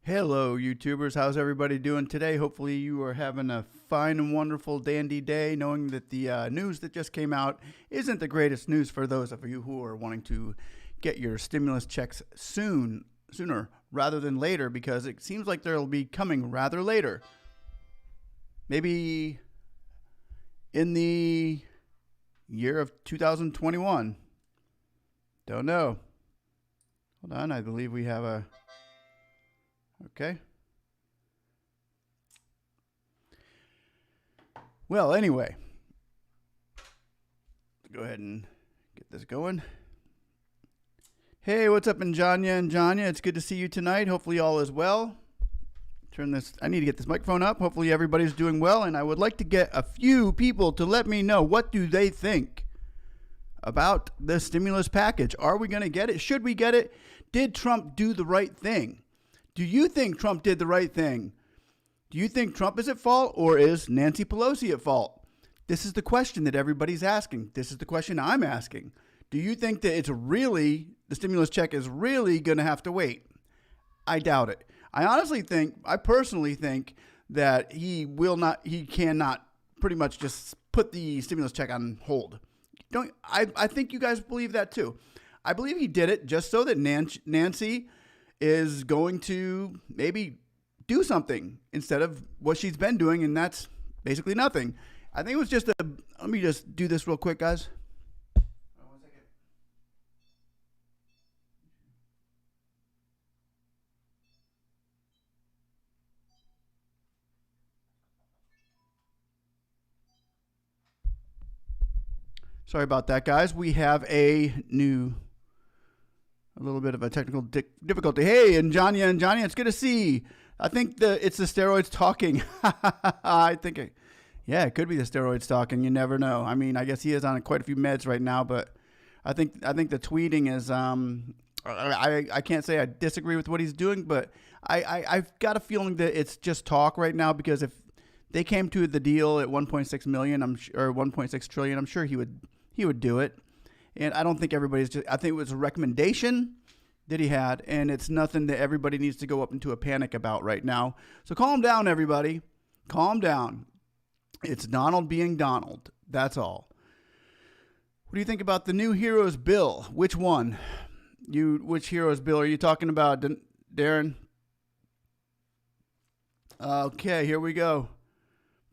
Hello, YouTubers. How's everybody doing today? Hopefully, you are having a fine and wonderful, dandy day, knowing that the news that just came out isn't the greatest news for those of you who are wanting to get your stimulus checks sooner rather than later, because it seems like they'll be coming rather later. Maybe in the year of 2021. Don't know. Hold on, I believe we have a... Okay. Well, anyway, go ahead and get this going. Hey, what's up, Njanya and Janya? It's good to see you tonight. Hopefully all is well. I need to get this microphone up. Hopefully everybody's doing well, and I would like to get a few people to let me know, what do they think about the stimulus package? Are we going to get it? Should we get it? Did Trump do the right thing? Do you think Trump did the right thing? Do you think Trump is at fault, or is Nancy Pelosi at fault? This is the question that everybody's asking. This is the question I'm asking. Do you think that the stimulus check is really going to have to wait? I doubt it. I personally think that he cannot pretty much just put the stimulus check on hold. I think you guys believe that too. I believe he did it just so that Nancy is going to maybe do something instead of what she's been doing, and that's basically nothing. I think it was just let me just do this real quick, guys. One second. Sorry about that, guys. We have a little bit of a technical difficulty. Hey, and Johnny, it's good to see. I think it's the steroids talking. Yeah, it could be the steroids talking. You never know. I mean, I guess he is on quite a few meds right now, but I think the tweeting is. I can't say I disagree with what he's doing, but I've got a feeling that it's just talk right now, because if they came to the deal at 1.6 million, or 1.6 trillion, I'm sure he would do it. And I don't think I think it was a recommendation that he had, and it's nothing that everybody needs to go up into a panic about right now. So calm down, everybody. Calm down. It's Donald being Donald. That's all. What do you think about the new Heroes Bill? Which one? Which Heroes Bill are you talking about, Darren? Okay, here we go.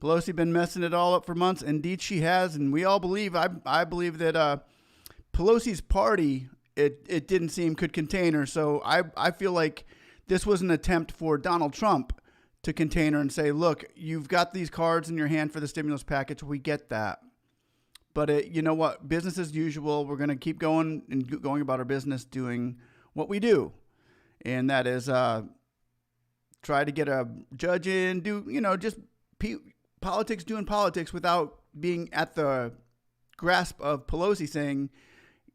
Pelosi been messing it all up for months. Indeed she has, and we all believe, I believe that Pelosi's party, it didn't seem could contain her. So I feel like this was an attempt for Donald Trump to contain her and say, look, you've got these cards in your hand for the stimulus package. We get that. But you know what? Business as usual. We're going to keep going and going about our business, doing what we do. And that is try to get a judge in, just politics doing politics without being at the grasp of Pelosi saying,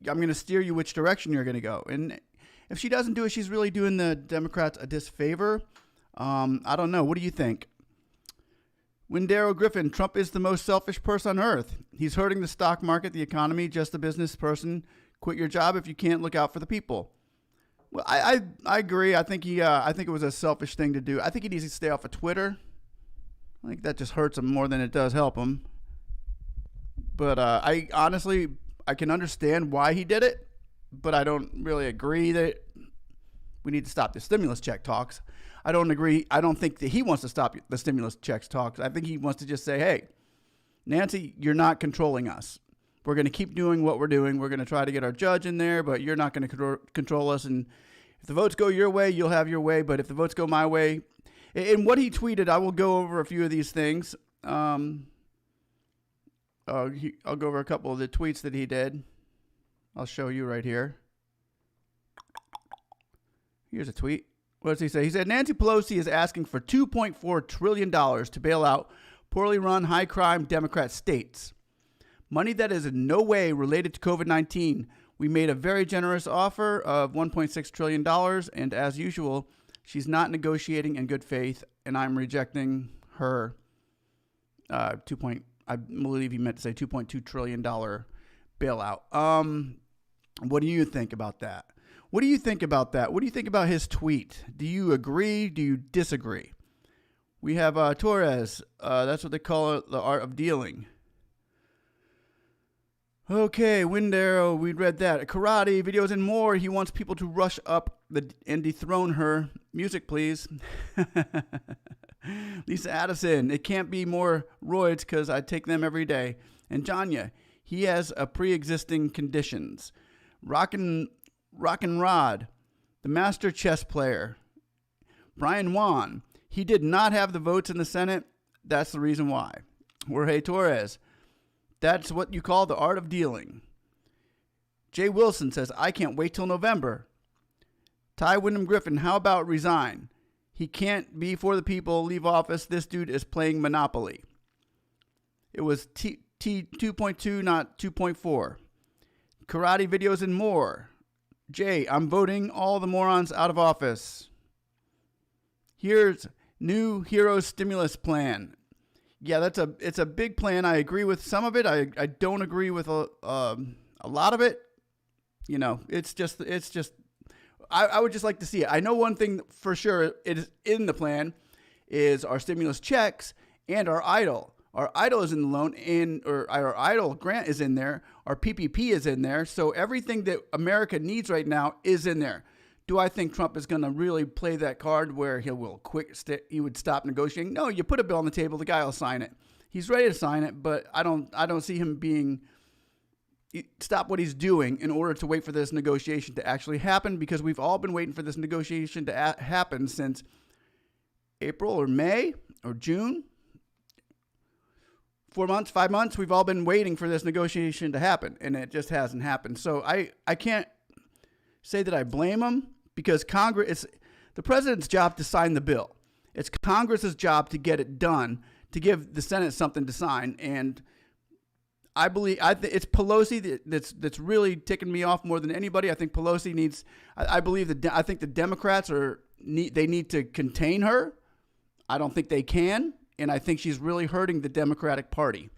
I'm going to steer you which direction you're going to go. And if she doesn't do it, she's really doing the Democrats a disfavor. I don't know. What do you think? Windaro Griffin, Trump is the most selfish person on earth. He's hurting the stock market, the economy, just a business person. Quit your job if you can't look out for the people. Well, I agree. I think it was a selfish thing to do. I think he needs to stay off of Twitter. I think that just hurts him more than it does help him. But I honestly can understand why he did it, but I don't really agree that we need to stop the stimulus check talks. I don't agree. I don't think that he wants to stop the stimulus checks talks. I think he wants to just say, hey, Nancy, you're not controlling us. We're going to keep doing what we're doing. We're going to try to get our judge in there, but you're not going to control us. And if the votes go your way, you'll have your way. But if the votes go my way, and what he tweeted, I will go over a few of these things. I'll go over a couple of the tweets that he did. I'll show you right here. Here's a tweet. What does he say? He said, Nancy Pelosi is asking for $2.4 trillion to bail out poorly run, high-crime Democrat states. Money that is in no way related to COVID-19. We made a very generous offer of $1.6 trillion, and as usual, she's not negotiating in good faith, and I'm rejecting her I believe he meant to say $2.2 trillion bailout. What do you think about that? What do you think about that? What do you think about his tweet? Do you agree? Do you disagree? We have Torres. That's what they call it, the art of dealing. Okay, Wind Arrow, we read that. Karate, videos, and more. He wants people to rush up and dethrone her. Music, please. Lisa Addison, it can't be more roids because I take them every day. And Janya, he has a pre-existing conditions. Rockin' Rod, the master chess player. Brian Wan, he did not have the votes in the Senate. That's the reason why. Jorge Torres, that's what you call the art of dealing. Jay Wilson says, I can't wait till November. Ty Wyndham Griffin, how about resign? He can't be for the people, leave office. This dude is playing Monopoly. It was T 2.2, not 2.4. Karate videos and more. Jay, I'm voting all the morons out of office. Here's new hero stimulus plan. Yeah, it's a big plan. I agree with some of it. I don't agree with a lot of it. You know, it's just I would just like to see it. I know one thing for sure it is in the plan is our stimulus checks and our EIDL. Our EIDL is in the loan, or our EIDL grant is in there. Our PPP is in there. So everything that America needs right now is in there. Do I think Trump is going to really play that card where he would stop negotiating? No, you put a bill on the table, the guy will sign it. He's ready to sign it, but I don't see him stop what he's doing in order to wait for this negotiation to actually happen, because we've all been waiting for this negotiation to happen since April or May or June. 4 months, 5 months, we've all been waiting for this negotiation to happen, and it just hasn't happened. So I can't say that I blame him, because it's the president's job to sign the bill. It's Congress's job to get it done, to give the Senate something to sign. And I believe it's Pelosi that's really ticking me off more than anybody. I think Pelosi needs. I think the Democrats need to contain her. I don't think they can, and I think she's really hurting the Democratic Party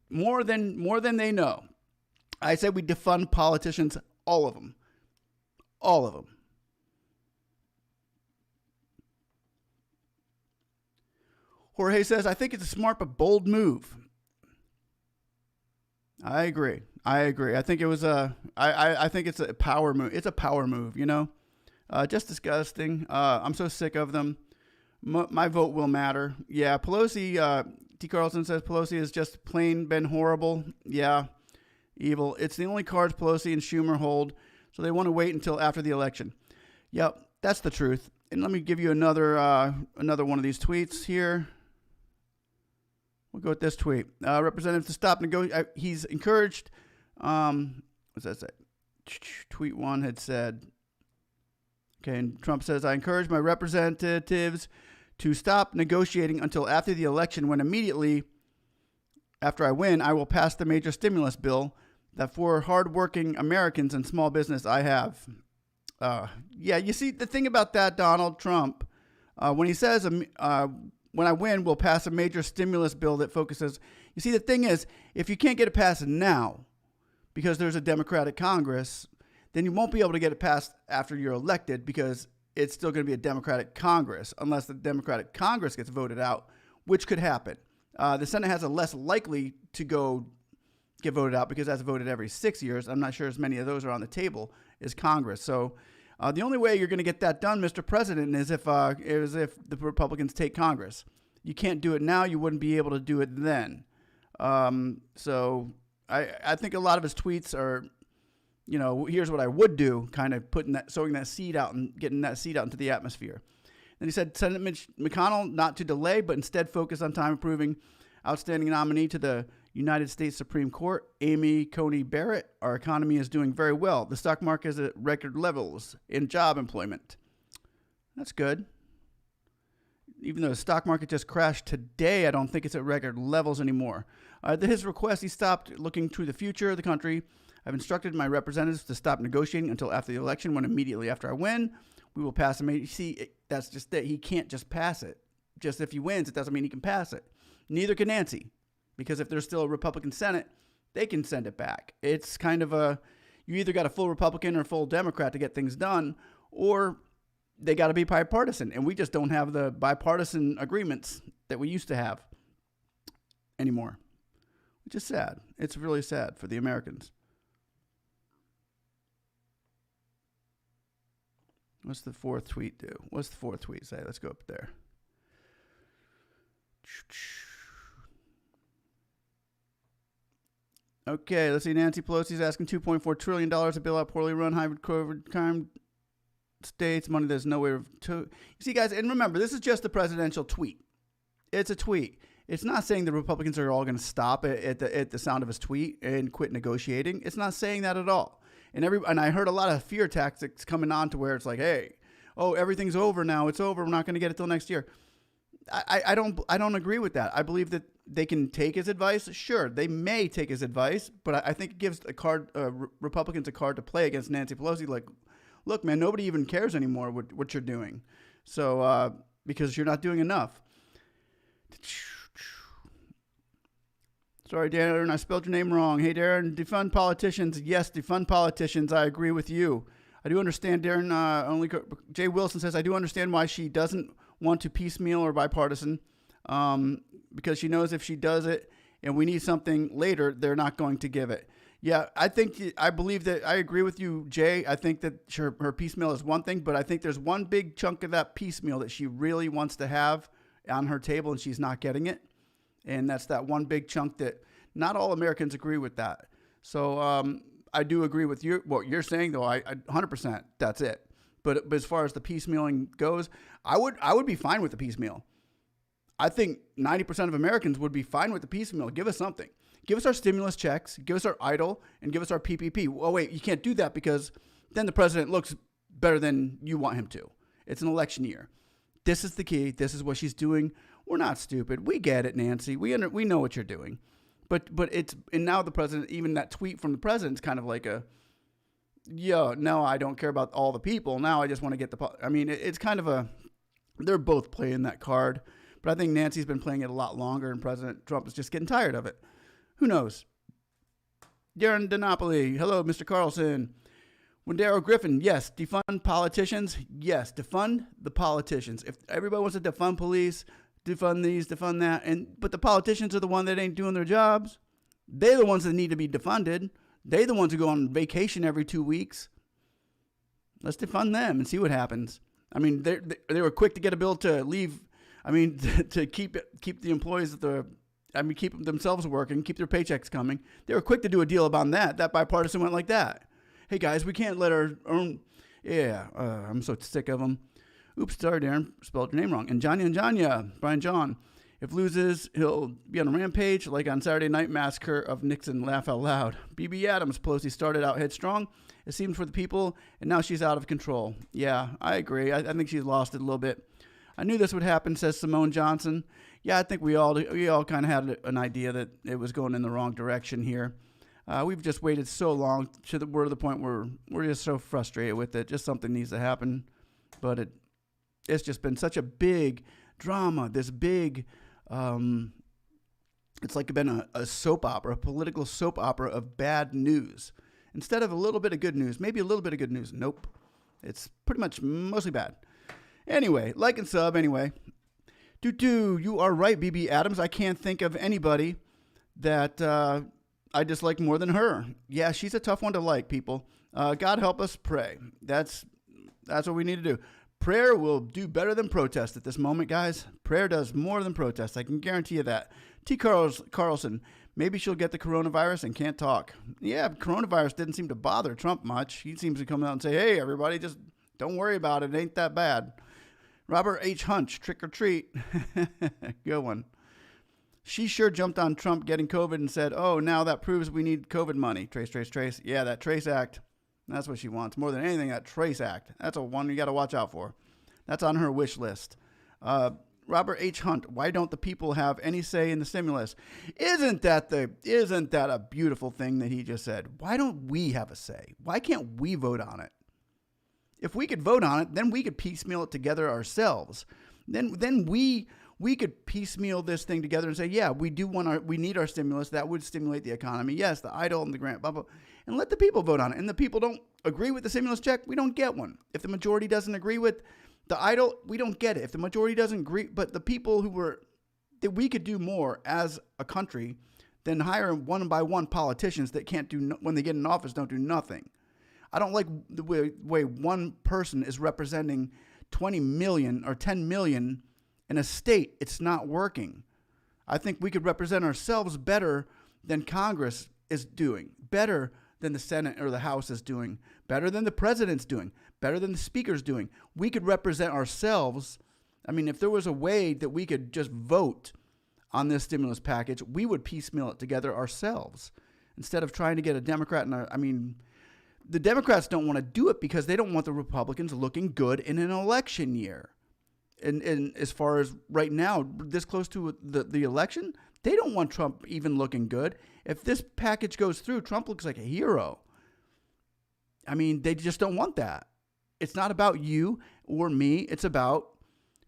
more than they know. I said we defund politicians, all of them. All of them. Jorge says, I think it's a smart but bold move. I agree. I think it was I think it's a power move. It's a power move, you know. Just disgusting. I'm so sick of them. My vote will matter. Yeah, Pelosi, T. Carlson says Pelosi has just plain been horrible. Yeah, evil. It's the only cards Pelosi and Schumer hold. So they want to wait until after the election. Yep, that's the truth. And let me give you another one of these tweets here. We'll go with this tweet. Representatives to stop negotiating. He's encouraged. What's that say? Tweet one had said. Okay, and Trump says, I encourage my representatives to stop negotiating until after the election, when immediately after I win, I will pass the major stimulus bill that for hardworking Americans and small business I have. Yeah, you see, the thing about that, Donald Trump, when he says, when I win, we'll pass a major stimulus bill that focuses. You see, the thing is, if you can't get it passed now because there's a Democratic Congress, then you won't be able to get it passed after you're elected, because it's still going to be a Democratic Congress unless the Democratic Congress gets voted out, which could happen. The Senate has a less likely to get voted out because that's voted every 6 years. I'm not sure as many of those are on the table as Congress. So the only way you're going to get that done, Mr. President, is if the Republicans take Congress. You can't do it now. You wouldn't be able to do it then. So I think a lot of his tweets are, you know, here's what I would do, kind of sowing that seed out and getting that seed out into the atmosphere. Then he said, Senator Mitch McConnell not to delay, but instead focus on time approving outstanding nominee to the United States Supreme Court, Amy Coney Barrett. Our economy is doing very well. The stock market is at record levels in job employment. That's good. Even though the stock market just crashed today, I don't think it's at record levels anymore. At his request, he stopped looking to the future of the country. I've instructed my representatives to stop negotiating until after the election, when immediately after I win, we will pass a. See, that's just it. He can't just pass it. Just if he wins, it doesn't mean he can pass it. Neither can Nancy, because if there's still a Republican Senate, they can send it back. It's kind of a, You either got a full Republican or full Democrat to get things done, or they got to be bipartisan. And we just don't have the bipartisan agreements that we used to have anymore, which is sad. It's really sad for the Americans. What's the fourth tweet do? What's the fourth tweet say? Let's go up there. Okay, let's see. Nancy Pelosi is asking $2.4 trillion to bail out poorly run hybrid COVID crime states. Money there's nowhere to. You see, guys, and remember, this is just a presidential tweet. It's a tweet. It's not saying the Republicans are all going to stop at the sound of his tweet and quit negotiating. It's not saying that at all. And I heard a lot of fear tactics coming on to where it's like, hey, oh, everything's over now. It's over. We're not going to get it till next year. I don't agree with that. I believe that they can take his advice. Sure, they may take his advice, but I think it gives Republicans a card to play against Nancy Pelosi. Like, look, man, nobody even cares anymore what you're doing. So because you're not doing enough. Sorry, Darren, I spelled your name wrong. Hey, Darren, defund politicians. Yes, defund politicians. I agree with you. I do understand, Darren. Jay Wilson says, I do understand why she doesn't want to piecemeal or bipartisan, because she knows if she does it and we need something later, they're not going to give it. Yeah, I believe that I agree with you, Jay. I think that her piecemeal is one thing, but I think there's one big chunk of that piecemeal that she really wants to have on her table and she's not getting it. And that's that one big chunk that not all Americans agree with that. So I do agree with you. What you're saying, though, I 100%. That's it. But as far as the piecemealing goes, I would be fine with the piecemeal. I think 90% of Americans would be fine with the piecemeal. Give us something. Give us our stimulus checks. Give us our EIDL, and give us our PPP. Well, wait, you can't do that because then the president looks better than you want him to. It's an election year. This is the key. This is what she's doing. We're not stupid. We get it, Nancy. We know what you're doing. But and now the president, even that tweet from the president's kind of like no, I don't care about all the people. Now I just want to get it's kind of they're both playing that card. But I think Nancy's been playing it a lot longer and President Trump is just getting tired of it. Who knows? Darren DiNapoli. Hello, Mr. Carlson. Wendero Griffin. Yes, defund politicians. Yes, defund the politicians. If everybody wants to defund police, defund these, defund that, but the politicians are the ones that ain't doing their jobs. They're the ones that need to be defunded. They're the ones who go on vacation every 2 weeks. Let's defund them and see what happens. I mean, they were quick to get a bill to leave. I mean, to keep the employees keep themselves working, keep their paychecks coming. They were quick to do a deal about that. That bipartisan went like that. Hey guys, we can't let our own. Yeah, I'm so sick of them. Oops, sorry, Darren, spelled your name wrong. And Janya, Brian John. If loses, he'll be on a rampage like on Saturday Night Massacre of Nixon. Laugh out loud. BB Adams. Pelosi started out headstrong. It seemed for the people, and now she's out of control. Yeah, I agree. I think she's lost it a little bit. I knew this would happen, says Simone Johnson. Yeah, I think we all kind of had an idea that it was going in the wrong direction here. We've just waited so long we're to the point where we're just so frustrated with it. Just something needs to happen. But it's just been such a big drama, this big, it's like been a soap opera, a political soap opera of bad news. Instead of a little bit of good news, maybe a little bit of good news. Nope. It's pretty much mostly bad. Anyway, like and sub anyway. You are right, BB Adams. I can't think of anybody that I dislike more than her. Yeah, she's a tough one to like, people. God help us pray. That's what we need to do. Prayer will do better than protest at this moment, guys. Prayer does more than protest. I can guarantee you that. T. Carlson, maybe she'll get the coronavirus and can't talk. Yeah, coronavirus didn't seem to bother Trump much. He seems to come out and say, hey, everybody, just don't worry about it. It ain't that bad. Robert H. Hunch, trick or treat. Good one. She sure jumped on Trump getting COVID and said, oh, now that proves we need COVID money. Trace, trace, trace. Yeah, that Trace Act. That's what she wants. More than anything, that Trace Act. That's a one you got to watch out for. That's on her wish list. Robert H. Hunt, why don't the people have any say in the stimulus? Isn't that a beautiful thing that he just said? Why don't we have a say? Why can't we vote on it? If we could vote on it, then we could piecemeal it together ourselves. Then we we could piecemeal this thing together and say, yeah, we need our stimulus. That would stimulate the economy. Yes, the EIDL and the grant, blah, blah, and let the people vote on it. And the people don't agree with the stimulus check, we don't get one. If the majority doesn't agree with the EIDL, we don't get it. If the majority doesn't agree, but the people that we could do more as a country than hire one by one politicians that can't do, when they get in office, don't do nothing. I don't like the way one person is representing 20 million or 10 million in a state. It's not working. I think we could represent ourselves better than Congress is doing, better than the Senate or the House is doing, better than the president's doing, better than the speaker's doing. We could represent ourselves. I mean, if there was a way that we could just vote on this stimulus package, we would piecemeal it together ourselves instead of trying to get a Democrat. The Democrats don't want to do it because they don't want the Republicans looking good in an election year. And as far as right now, this close to the election, they don't want Trump even looking good. If this package goes through, Trump looks like a hero. I mean, they just don't want that. It's not about you or me. It's about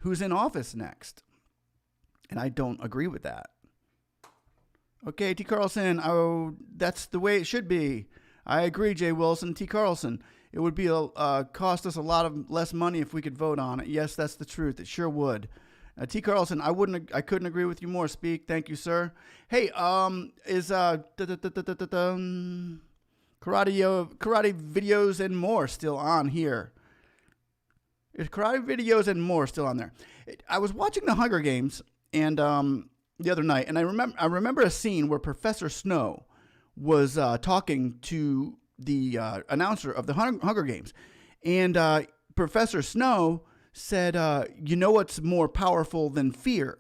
who's in office next. And I don't agree with that. Okay, T. Carlson, that's the way it should be. I agree, Jay Wilson. T. Carlson, it would be cost us a lot of less money if we could vote on it. Yes, that's the truth. It sure would. T. Carlson, I couldn't agree with you more. Speak. Thank you, sir. Hey, is karate videos and more still on here? Is karate videos and more still on there? I was watching the Hunger Games and the other night, and I remember a scene where Professor Snow was talking to the announcer of the Hunger Games, and Professor Snow said, "You know what's more powerful than fear?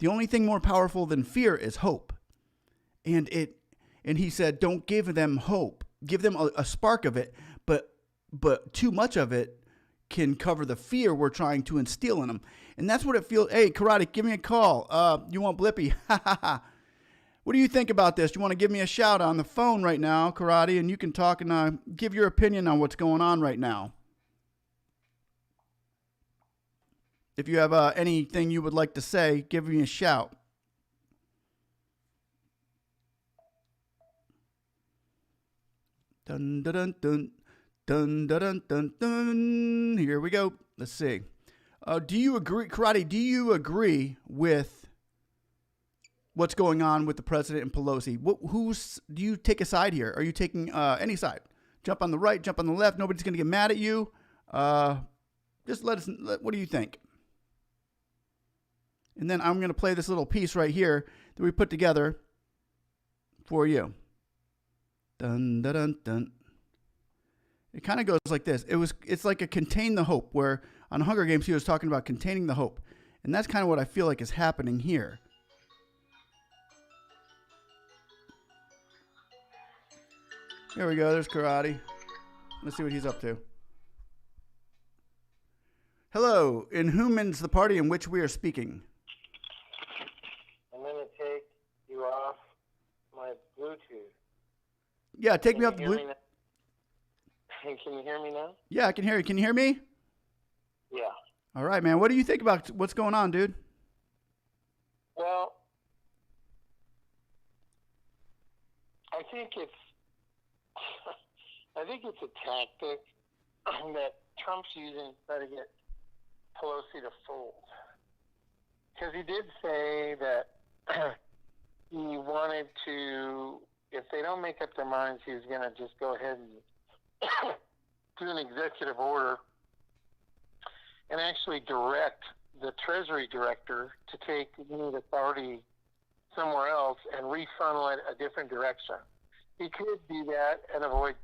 The only thing more powerful than fear is hope." And he said, "Don't give them hope. Give them a spark of it, but too much of it can cover the fear we're trying to instill in them." And that's what it feels. Hey, Karate, give me a call. You want Blippy? What do you think about this? You want to give me a shout on the phone right now, Karate, and you can talk and give your opinion on what's going on right now. If you have anything you would like to say, give me a shout. Dun dun dun dun dun dun dun dun. Here we go. Let's see. Do you agree, Karate? Do you agree with what's going on with the president and Pelosi? Do you take a side here? Are you taking any side? Jump on the right, jump on the left. Nobody's going to get mad at you. Just let us. What do you think? And then I'm going to play this little piece right here that we put together for you. Dun dun dun dun. It kind of goes like this. It's like a contain the hope, where on Hunger Games he was talking about containing the hope, and that's kind of what I feel like is happening here. Here we go. There's Karate. Let's see what he's up to. Hello. In whom ends the party in which we are speaking? I'm going to take you off my Bluetooth. Yeah, take me off the Bluetooth. Can you hear me now? Yeah, I can hear you. Can you hear me? Yeah. All right, man. What do you think about what's going on, dude? Well, I think it's a tactic that Trump's using to try to get Pelosi to fold. Because he did say that he wanted to, if they don't make up their minds, he was going to just go ahead and do an executive order and actually direct the Treasury director to take the authority somewhere else and refunnel it a different direction. He could do that and avoid,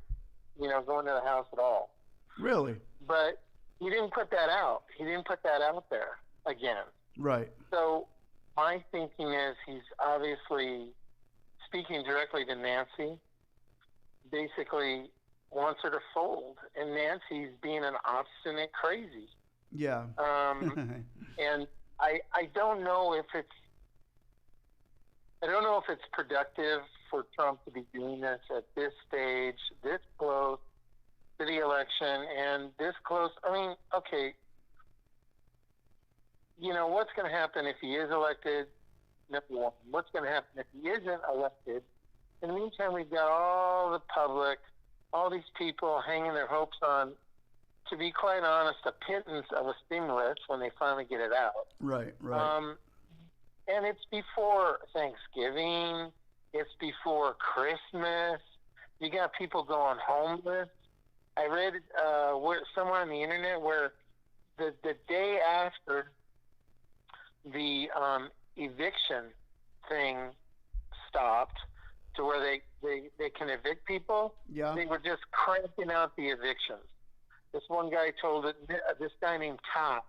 going to the House at all. Really? But he didn't put that out. He didn't put that out there again. Right. So my thinking is he's obviously speaking directly to Nancy, basically wants her to fold. And Nancy's being an obstinate crazy. Yeah. And I don't know if it's productive for Trump to be doing this at this stage, this close to the election, and this close. I mean, okay, what's going to happen if he is elected? Number one. What's going to happen if he isn't elected? In the meantime, we've got all the public, all these people hanging their hopes on, to be quite honest, a pittance of a stimulus when they finally get it out. Right. And it's before Thanksgiving. It's before Christmas. You got people going homeless. I read somewhere on the internet where the day after the eviction thing stopped, to where they can evict people, they were just cranking out the evictions. This one guy this guy named Todd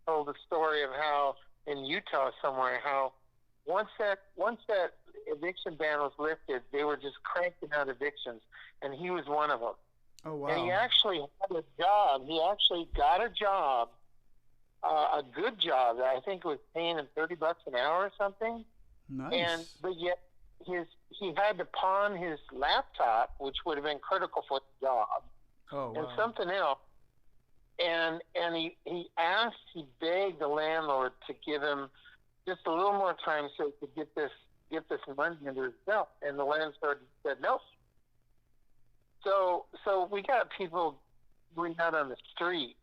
told the story of how in Utah somewhere, how once that eviction ban was lifted, they were just cranking out evictions, and he was one of them. Oh, wow. And he actually had a job. He actually got a job, a good job that I think was paying him $30 an hour or something. Nice. But yet he had to pawn his laptop, which would have been critical for the job, and something else. And he begged the landlord to give him just a little more time so he could get this money under his belt. And the landlord said no. So we got people going out on the street,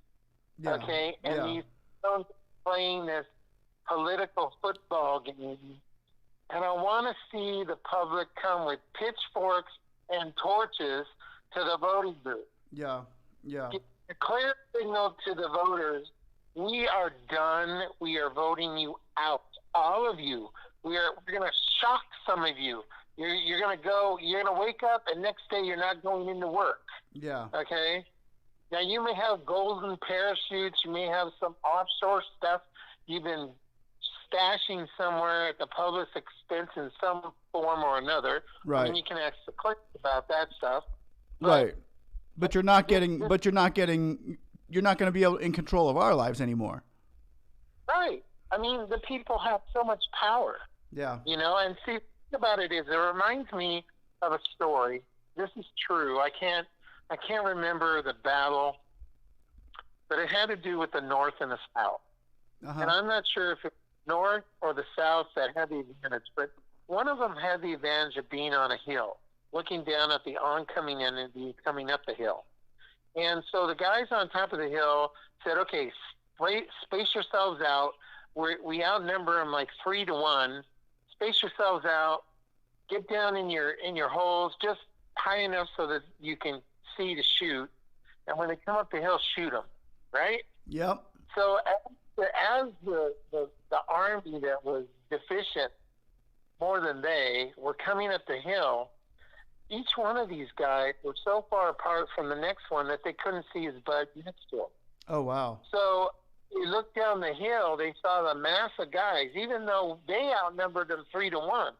okay? And these folks playing this political football game. And I want to see the public come with pitchforks and torches to the voting booth. Yeah. Get a clear signal to the voters: we are done. We are voting you out, all of you. We're going to shock some of you. You're going to go. You're going to wake up, and next day you're not going into work. Yeah. Okay. Now you may have golden parachutes. You may have some offshore stuff you've been stashing somewhere at the public's expense in some form or another. Right. I mean, you can ask the clerk about that stuff. Right. But you're not going to be able in control of our lives anymore. Right. I mean, the people have so much power. Yeah. And see, about it reminds me of a story. This is true. I can't remember the battle, but it had to do with the North and the South. And I'm not sure if it's North or the South that had the advantage, but one of them had the advantage of being on a hill, looking down at the oncoming enemy coming up the hill. And so the guys on top of the hill said, okay, space yourselves out. We outnumber them like 3-1. Space yourselves out. Get down in your holes, just high enough so that you can see to shoot. And when they come up the hill, shoot them. Right? Yep. So as the army that was deficient more than they were coming up the hill, each one of these guys were so far apart from the next one that they couldn't see his butt next to him. Oh, wow. So you looked down the hill, they saw the mass of guys, even though they outnumbered them 3-1.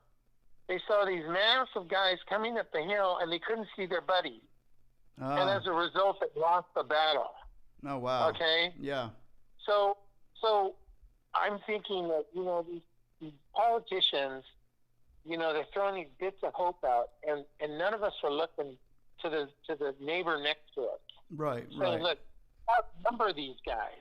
They saw these mass of guys coming up the hill, and they couldn't see their buddies. And as a result, they lost the battle. Oh, wow. Okay? Yeah. So I'm thinking that, these politicians, they're throwing these bits of hope out, and none of us are looking to the neighbor next to us. Right, saying, look, outnumber these guys.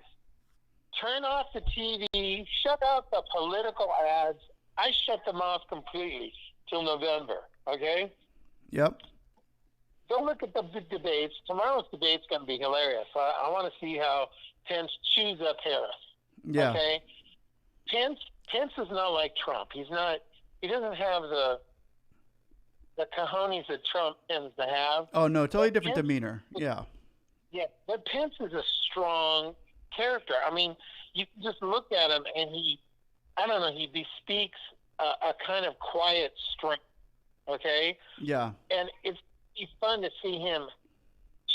Turn off the TV, shut out the political ads. I shut them off completely till November, okay? Yep. Don't look at the debates. Tomorrow's debate's going to be hilarious. I want to see how Pence chews up Harris. Yeah. Okay? Pence is not like Trump. He doesn't have the cojones that Trump tends to have. Oh, no, totally different demeanor. Yeah. Yeah, but Pence is a strong character. I mean, you can just look at him, and he bespeaks a kind of quiet strength, okay? Yeah. And it's fun to see him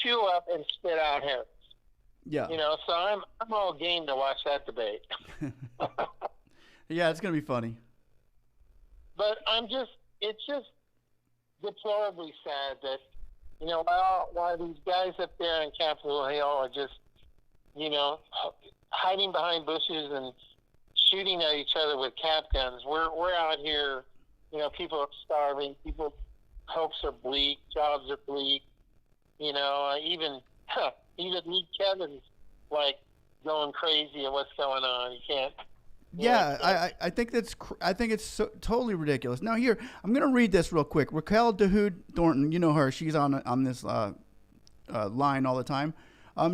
chew up and spit out Harris. Yeah. So I'm all game to watch that debate. Yeah, it's going to be funny. But it's just deplorably sad that, while these guys up there in Capitol Hill are just, hiding behind bushes and shooting at each other with cap guns, we're out here, people are starving, people's hopes are bleak, jobs are bleak, even Lee Kevin's like going crazy at what's going on. You can't. Yeah, I think I think it's totally ridiculous. Now here, I'm going to read this real quick. Raquel DeHood Thornton, you know her. She's on this line all the time.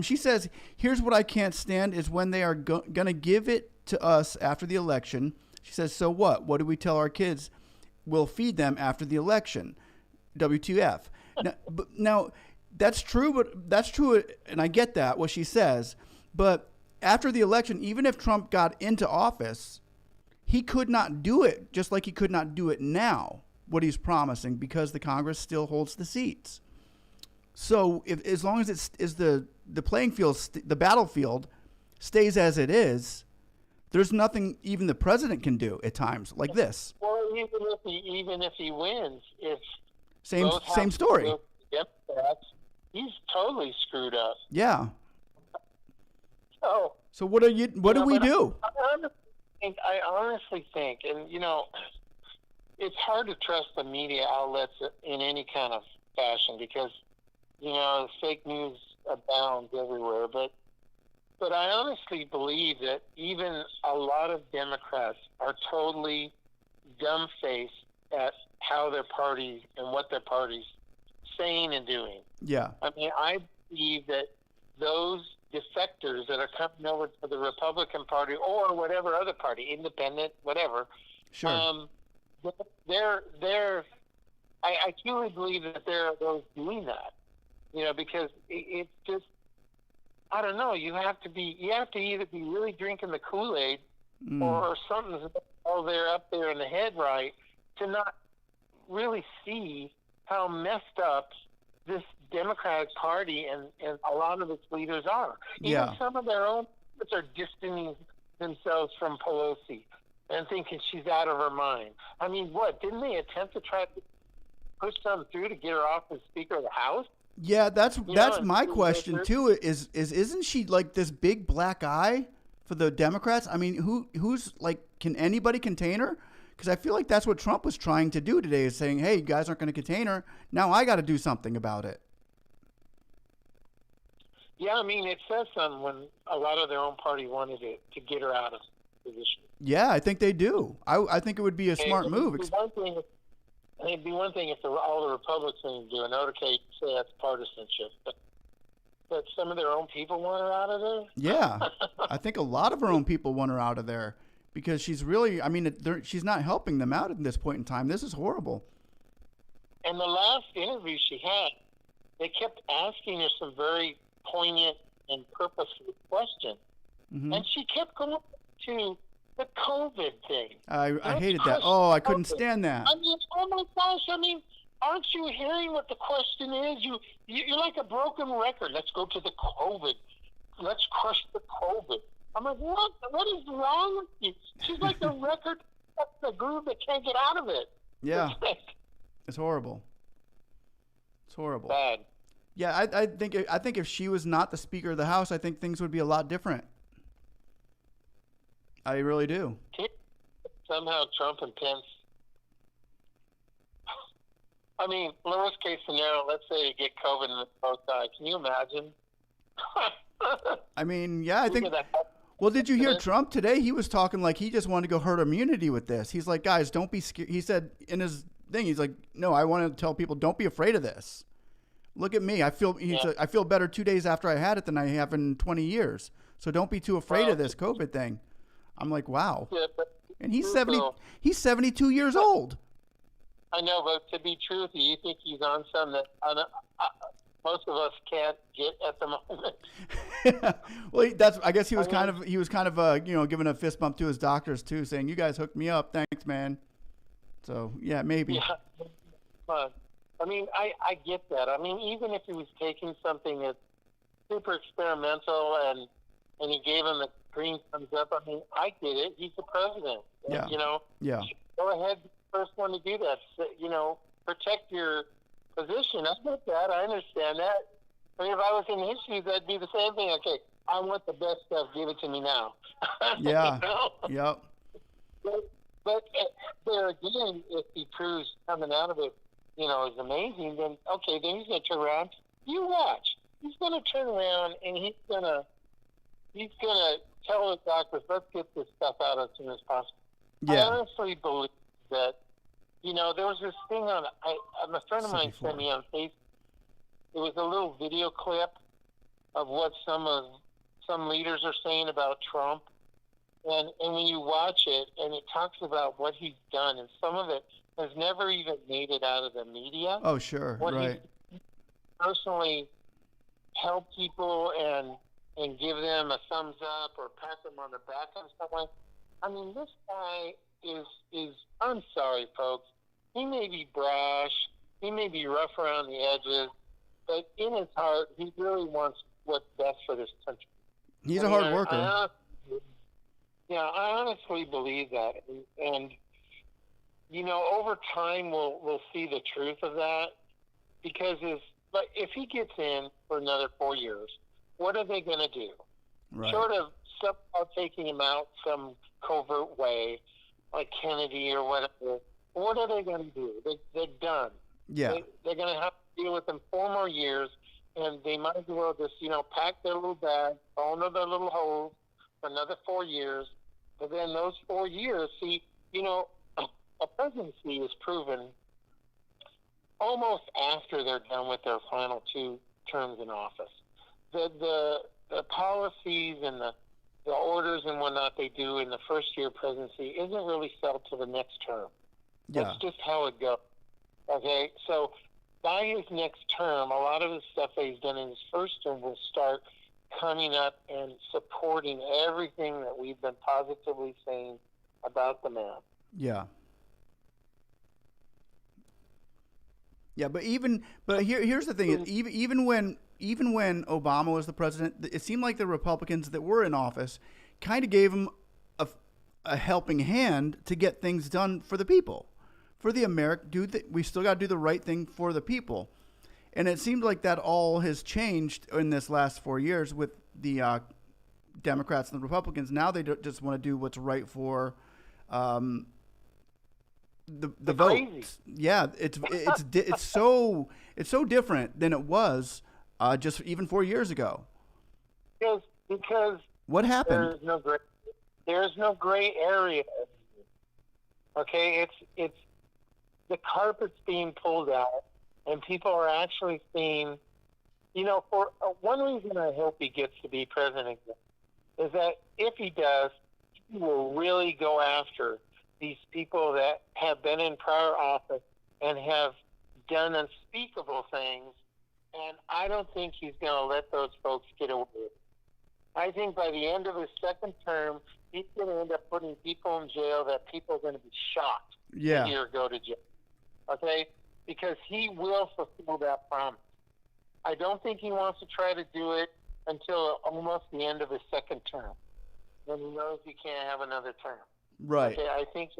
She says, "Here's what I can't stand is when they are going to give it to us after the election." She says, "So what? What do we tell our kids? We'll feed them after the election. WTF?" Now that's true, and I get that what she says, but after the election, even if Trump got into office, he could not do it, just like he could not do it now, what he's promising, because the Congress still holds the seats. So as long as the playing field, the battlefield stays as it is, there's nothing even the president can do at times like this. Well, even if he wins, if same story. Democrats, he's totally screwed up. Yeah. So what do we do? I honestly think, and it's hard to trust the media outlets in any kind of fashion because fake news abounds everywhere. But I honestly believe that even a lot of Democrats are totally dumb-faced at how their party and what their party's saying and doing. Yeah. I mean, I believe that those defectors that are coming over to the Republican Party or whatever other party, independent, whatever. Sure. I truly believe that there are those doing that. Because it's just, I don't know. You have to either be really drinking the Kool-Aid or something's they're up there in the head right to not really see how messed up this Democratic Party and a lot of its leaders are. Even some of their own are distancing themselves from Pelosi and thinking she's out of her mind. I mean, didn't they attempt to try to push something through to get her off as Speaker of the House? Yeah, that's my question too. Isn't she like this big black eye for the Democrats? I mean, who's like, can anybody contain her? Because I feel like that's what Trump was trying to do today, is saying, "Hey, you guys aren't going to contain her. Now I got to do something about it." Yeah, I mean, it says something when a lot of their own party wanted to get her out of position. Yeah, I think they do. I think it would be a smart move. It'd be one thing if all the Republicans do, and okay, say that's partisanship, but some of their own people want her out of there? Yeah, I think a lot of her own people want her out of there because she's really, she's not helping them out at this point in time. This is horrible. And the last interview she had, they kept asking her some very poignant and purposeful questions. Mm-hmm. And she kept going to the COVID thing. I hated that. Oh, I couldn't stand that. I mean, oh my gosh, aren't you hearing what the question is? You're like a broken record. Let's go to the COVID. Let's crush the COVID. I'm like, what? What is wrong with you? She's like a record, the groove that can't get out of it. Yeah. It's horrible. It's horrible. Bad. Yeah, I think if she was not the Speaker of the House, I think things would be a lot different. I really do. Somehow Trump and Pence. I mean, worst case scenario, let's say you get COVID and both die. Can you imagine? I mean, yeah, I think. Well, did you hear Trump today? He was talking like he just wanted to go herd immunity with this. He's like, guys, don't be scared. He said in his thing, he's like, no, I want to tell people, don't be afraid of this. Look at me. I feel better 2 days after I had it than I have in 20 years. So don't be too afraid of this COVID thing. I'm like, wow. Yeah, and he's 72 years old. I know, but to be true with you think he's on something that most of us can't get at the moment. Well, I guess he was kind of giving a fist bump to his doctors too, saying, "You guys hooked me up, thanks, man." So yeah, maybe. Yeah. I mean, I get that. I mean, even if he was taking something that's super experimental and he gave him the green thumbs up, I mean, I get it. He's the president. Yeah. Yeah. Go ahead, first one to do that. Protect your position. I get that. I understand that. I mean, if I was in his shoes, I'd do the same thing. Okay, I want the best stuff. Give it to me now. Yeah. Yep. But there again, if he proves coming out of it, is amazing, then then he's going to turn around. You watch. He's going to turn around and he's going to he's gonna tell the doctors, let's get this stuff out as soon as possible. I Yeah. honestly believe that, there was this thing a friend of mine sent me on Facebook. It was a little video clip of what some leaders are saying about Trump. And when you watch it, and it talks about what he's done, and some of it has never even made it out of the media. Oh, sure. What Right. he personally helped people and give them a thumbs up or pat them on the back and stuff like that. I mean, this guy is I'm sorry, folks. He may be brash, he may be rough around the edges, but in his heart, he really wants what's best for this country. He's a hard worker. I honestly believe that, and over time we'll see the truth of that, because if he gets in for another 4 years, what are they going to do? Right. Short of somehow taking him out some covert way, like Kennedy or whatever, what are they going to do? They're done. Yeah. They're going to have to deal with him 4 more years, and they might as well just, pack their little bag, fall into their little holes for another 4 years. But then those 4 years, a presidency is proven almost after they're done with their final 2 terms in office. The policies and the orders and whatnot they do in the first year of presidency isn't really felt to the next term. Yeah. That's just how it goes. Okay, so by his next term, a lot of the stuff that he's done in his first term will start coming up and supporting everything that we've been positively saying about the man. Yeah. Yeah, but here's the thing: even when Obama was the president, it seemed like the Republicans that were in office kind of gave him a helping hand to get things done for the people, for the American. We still got to do the right thing for the people, and it seemed like that all has changed in this last 4 years with the Democrats and the Republicans. Now they just want to do what's right for the vote. Yeah, it's so different than it was just even 4 years ago. Because what happened? There's no gray area. Okay, it's the carpet's being pulled out, and people are actually seeing. For one reason I hope he gets to be president is that if he does, he will really go after these people that have been in prior office and have done unspeakable things, and I don't think he's going to let those folks get away with it. I think by the end of his second term, he's going to end up putting people in jail that people are going to be shocked to hear go to jail. Okay? Because he will fulfill that promise. I don't think he wants to try to do it until almost the end of his second term, when he knows he can't have another term. Right. Okay, I think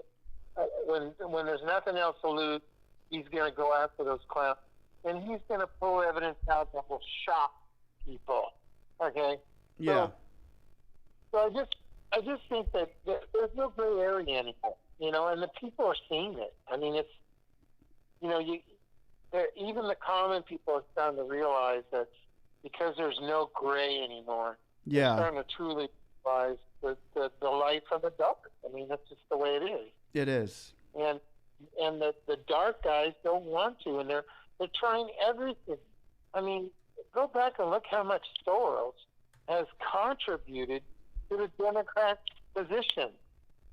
when there's nothing else to lose, he's going to go after those clowns, and he's going to pull evidence out that will shock people. Okay. Yeah. So I just think that there's no gray area anymore. And the people are seeing it. I mean, it's even the common people are starting to realize that because there's no gray anymore. Yeah. They're starting to truly realize the light from the dark. I mean, that's just the way it is. It is. And the dark guys don't want to, and they're trying everything. I mean, go back and look how much Soros has contributed to the Democrat position,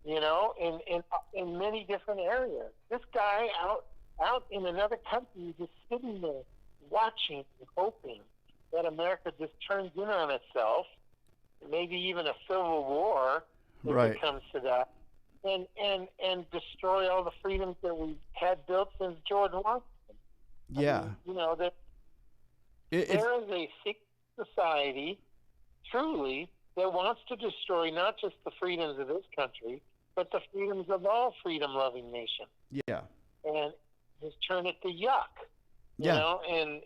in many different areas. This guy out in another country just sitting there watching and hoping that America just turns in on itself, maybe even a civil war if it comes to that, and destroy all the freedoms that we've had built since George Washington. Yeah. I mean, there is a sick society, truly, that wants to destroy not just the freedoms of this country, but the freedoms of all freedom-loving nations. Yeah. And just turn it to yuck. Yeah. And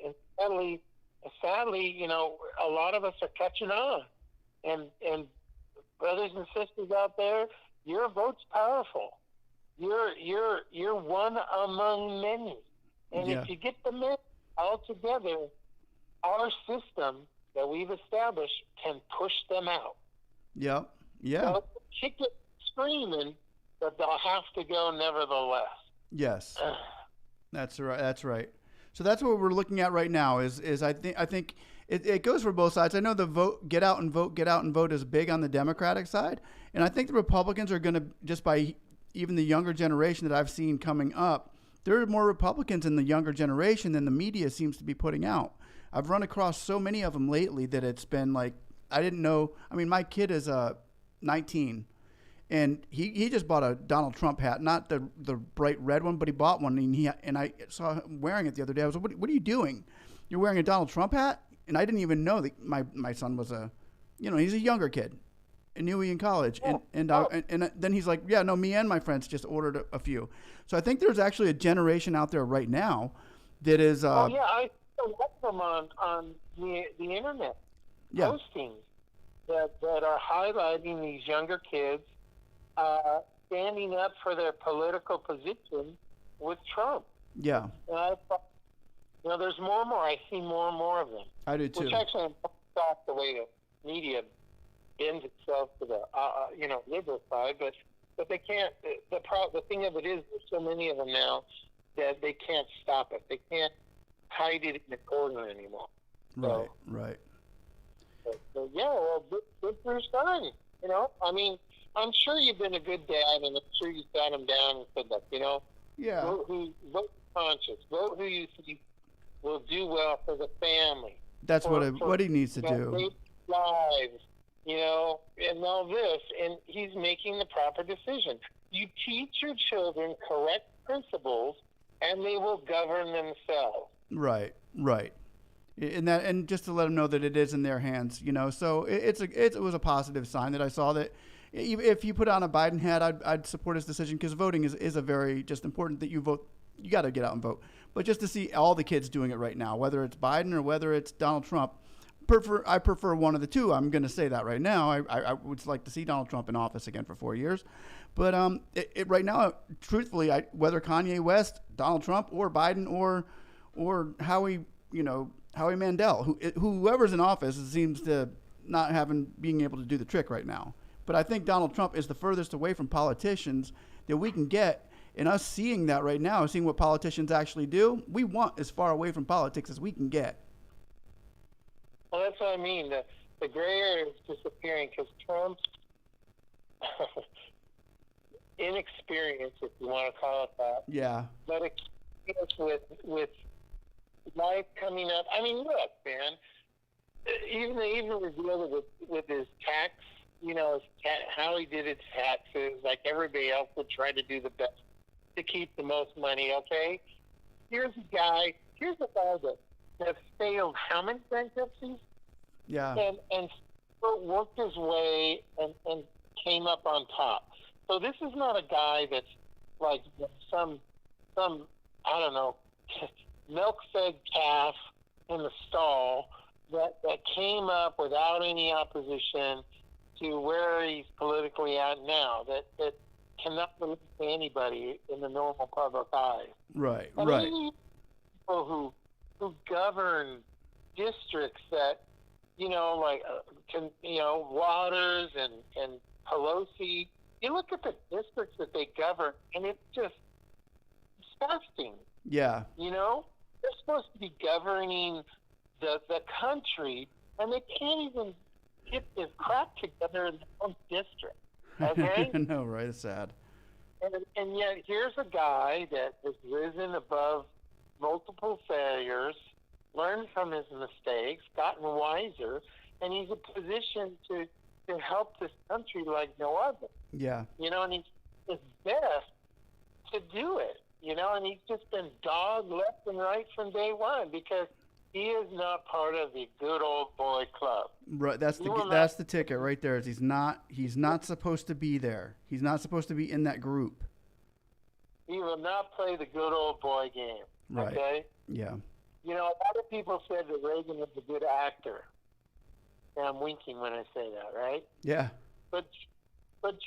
sadly, a lot of us are catching on. And brothers and sisters out there, your vote's powerful. You're one among many. And if you get the men all together, our system that we've established can push them out. Yep. Yeah. They'll kick it screaming, but they'll have to go nevertheless. Yes. That's right. That's right. So that's what we're looking at right now. Is I think it goes for both sides. I know the vote, get out and vote is big on the Democratic side, and I think the Republicans are going to, just by even the younger generation that I've seen coming up, there are more Republicans in the younger generation than the media seems to be putting out. I've run across so many of them lately that it's been like, I didn't know. I mean, my kid is 19, and he just bought a Donald Trump hat, not the bright red one, but he bought one, and I saw him wearing it the other day. I was like, what are you doing? You're wearing a Donald Trump hat? And I didn't even know that my son was he's a younger kid, in Newey in college, and then he's like, yeah, no, me and my friends just ordered a few. So I think there's actually a generation out there right now that is. Oh yeah, I saw them on the internet postings that are highlighting these younger kids standing up for their political position with Trump. Yeah. And I thought, there's more and more. I see more and more of them. I do too. Which actually I'm shocked the way the media bends itself to the liberal side, but they can't. The thing of it is, there's so many of them now that they can't stop it. They can't hide it in the corner anymore. Right. So yeah, well, good for your son. I mean, I'm sure you've been a good dad, and I'm sure you sat him down and said, look, yeah, vote conscious, vote who you think will do well for the family. That's what he needs to do. Lives, and all this, and he's making the proper decision. You teach your children correct principles, and they will govern themselves. Right. And just to let them know that it is in their hands, So it was a positive sign that I saw that. If you put on a Biden hat, I'd support his decision, because voting is a very just important that you vote. You got to get out and vote. But just to see all the kids doing it right now, whether it's Biden or whether it's Donald Trump, I prefer one of the two. I'm going to say that right now. I would like to see Donald Trump in office again for 4 years. But right now, truthfully, whether Kanye West, Donald Trump, or Biden, or Howie Mandel, whoever's in office seems to not being able to do the trick right now. But I think Donald Trump is the furthest away from politicians that we can get. And us seeing that right now, seeing what politicians actually do, we want as far away from politics as we can get. Well, that's what I mean. The gray area is disappearing because Trump's inexperience, if you want to call it that. Yeah. But experience with life coming up. I mean, look, man. Even revealed with his tax, how he did his taxes, like everybody else would try to do the best to keep the most money. Okay, here's a guy that failed how many bankruptcies? Yeah. And still worked his way and came up on top. So this is not a guy that's like some I don't know, milk-fed calf in the stall that came up without any opposition to where he's politically at now. That cannot relate to anybody in the normal public eye. Right. People who govern districts that, Waters and Pelosi. You look at the districts that they govern, and it's just disgusting. Yeah. They're supposed to be governing the country, and they can't even get this crap together in their own district. Okay? No, right? It's sad. And yet here's a guy that has risen above multiple failures, learned from his mistakes, gotten wiser, and he's in a position to help this country like no other. Yeah. And he's his best to do it. And he's just been dogged left and right from day one because he is not part of the good old boy club. Right, that's the ticket right there. Is he's not supposed to be there. He's not supposed to be in that group. He will not play the good old boy game. Right. Okay? Yeah. A lot of people said that Reagan was a good actor. And I'm winking when I say that, right? Yeah. But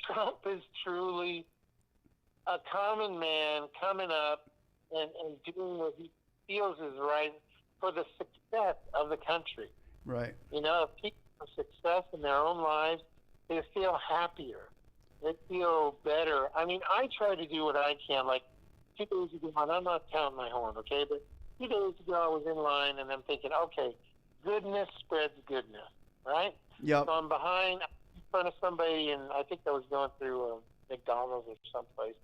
Trump is truly a common man coming up and doing what he feels is right for the success of the country. Right. If people have success in their own lives, they feel happier. They feel better. I mean, I try to do what I can. Like 2 days ago, and I'm not counting my horn, okay? But 2 days ago, I was in line, and I'm thinking, okay, goodness spreads goodness, right? Yep. So I'm behind, in front of somebody, and I think I was going through McDonald's or someplace,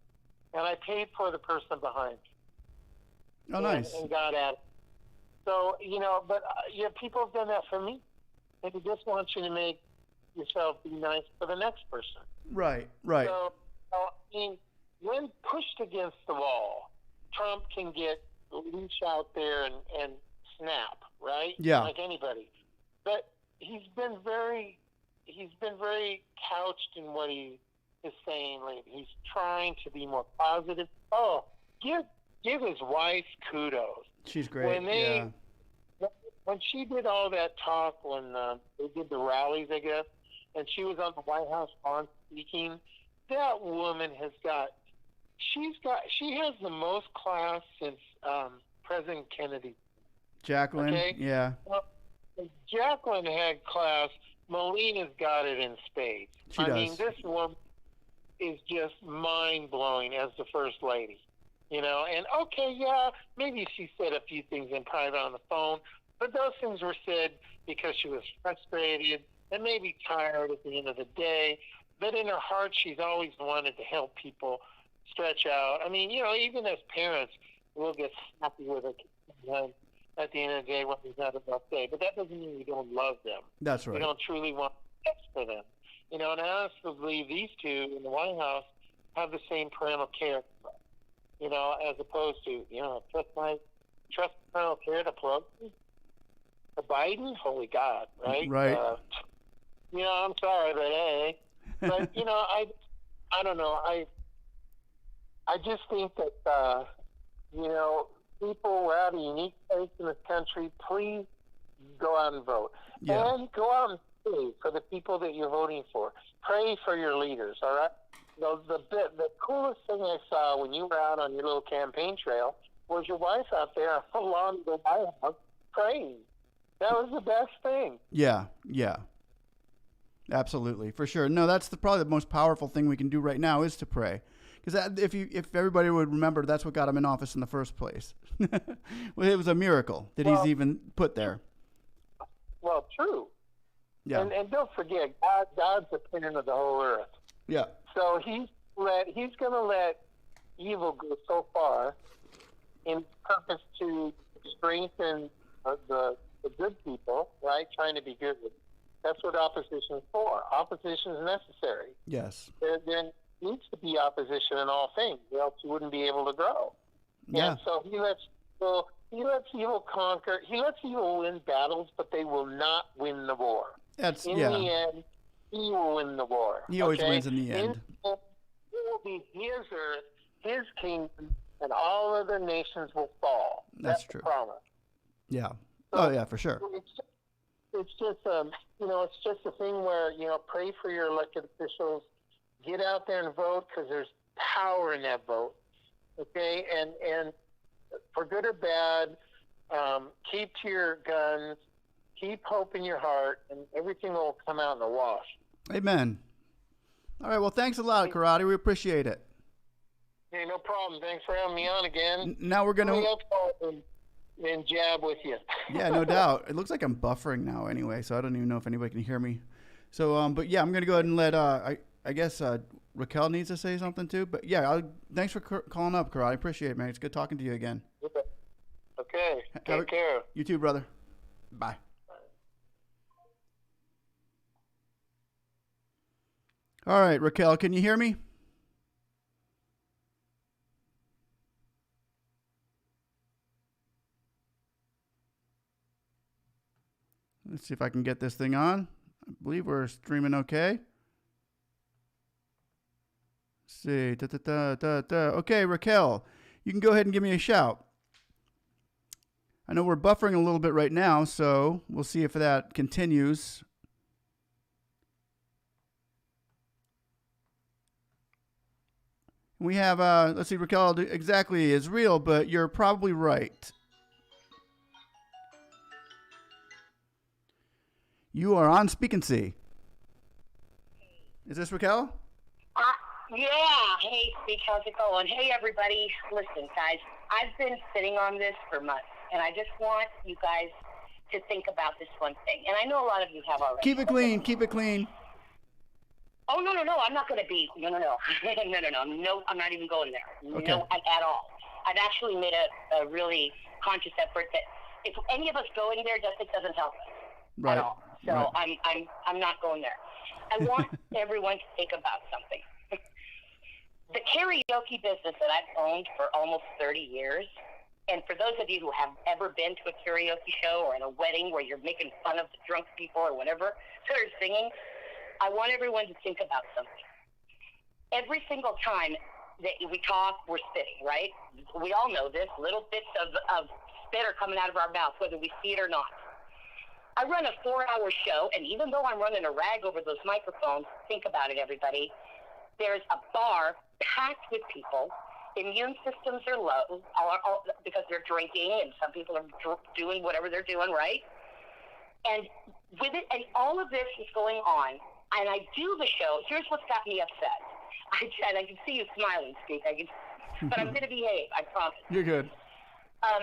and I paid for the person behind me. Oh, nice. And got at it. So, but people have done that for me. They just want you to make yourself be nice for the next person. Right. So, I mean, when pushed against the wall, Trump can reach out there and snap, right? Yeah. Like anybody. But he's been very couched in what he is saying lately. He's trying to be more positive. Oh, give his wife kudos. She's great. When she did all that talk when they did the rallies, I guess, and she was on the White House lawn speaking, that woman she has the most class since President Kennedy. Jacqueline, okay? yeah. Well, Jacqueline had class. Melina's got it in spades. She does. I mean, this woman is just mind-blowing as the First Lady. And okay, yeah, maybe she said a few things in private on the phone, but those things were said because she was frustrated and maybe tired at the end of the day. But in her heart, she's always wanted to help people stretch out. I mean, even as parents, we'll get happy with it at the end of the day when we've had a rough day. But that doesn't mean we don't love them. That's right. We don't truly want best for them. And I honestly believe these two in the White House have the same parental care, as opposed to, trust parental care to Pelosi, to Biden. Holy God, right? Right. I'm sorry, but hey. But, I don't know. I just think that, people are at a unique place in this country. Please go out and vote. Yeah. And go out and pray for the people that you're voting for. Pray for your leaders, all right? The coolest thing I saw when you were out on your little campaign trail was your wife out there along the White House praying. That was the best thing. Yeah. Absolutely, for sure. No, that's probably the most powerful thing we can do right now is to pray. Because if everybody would remember, that's what got him in office in the first place. Well, it was a miracle that he's even put there. Well, true. Yeah. And don't forget, God's the parent of the whole earth. Yeah. So he's going to let evil go so far in purpose to strengthen the good people, right? Trying to be good. That's what opposition is for. Opposition is necessary. Yes. There needs to be opposition in all things, or else you wouldn't be able to grow. Yeah. And so he lets evil conquer. He lets evil win battles, but they will not win the war. In the end, he will win the war. He always wins in the end. It will be his earth, his kingdom, and all other nations will fall. That's true. The promise. Yeah. So yeah, for sure. It's just a thing where, pray for your elected officials. Get out there and vote because there's power in that vote. Okay? And for good or bad, keep to your guns, keep hope in your heart, and everything will come out in the wash. Amen. All right. Well, thanks a lot, Karate. We appreciate it. Hey, no problem. Thanks for having me on again. Now we're going to... And jab with you. Yeah, no doubt. It looks like I'm buffering now anyway, so I don't even know if anybody can hear me. So, but yeah, I'm going to go ahead and let, I guess Raquel needs to say something too. But yeah, thanks for calling up, Karate. I appreciate it, man. It's good talking to you again. Okay. Take care. You too, brother. Bye. All right, Raquel, can you hear me? Let's see if I can get this thing on. I believe we're streaming okay. Let's see. Okay, Raquel, you can go ahead and give me a shout. I know we're buffering a little bit right now, so we'll see if that continues. We have, let's see, Raquel exactly is real, but you're probably right. You are on Speak and See. Is this Raquel? Yeah. Hey, Speak. How's it going? Hey, everybody. Listen, guys, I've been sitting on this for months, and I just want you guys to think about this one thing. And I know a lot of you have already. Keep it clean. Keep it clean. Oh, no. I'm not going to be. No. No, I'm not even going there. Okay. No, at all. I've actually made a really conscious effort that if any of us going there, it doesn't help us Right. at all. So Right. I'm not going there. I want everyone to think about something. The karaoke business that I've owned for almost 30 years, and for those of you who have ever been to a karaoke show or at a wedding where you're making fun of the drunk people or whatever that are singing, I want everyone to think about something. Every single time that we talk, we're spitting, right? We all know this. Little bits of spit are coming out of our mouth, whether we see it or not. I run a 4-hour show, and even though I'm running a rag over those microphones, think about it, everybody. There's a bar packed with people. Immune systems are low because they're drinking, and some people are doing whatever they're doing, right? And with it, and all of this is going on, and I do the show. Here's what's got me upset. I can see you smiling, Steve. But I'm going to behave. I promise. You're good. I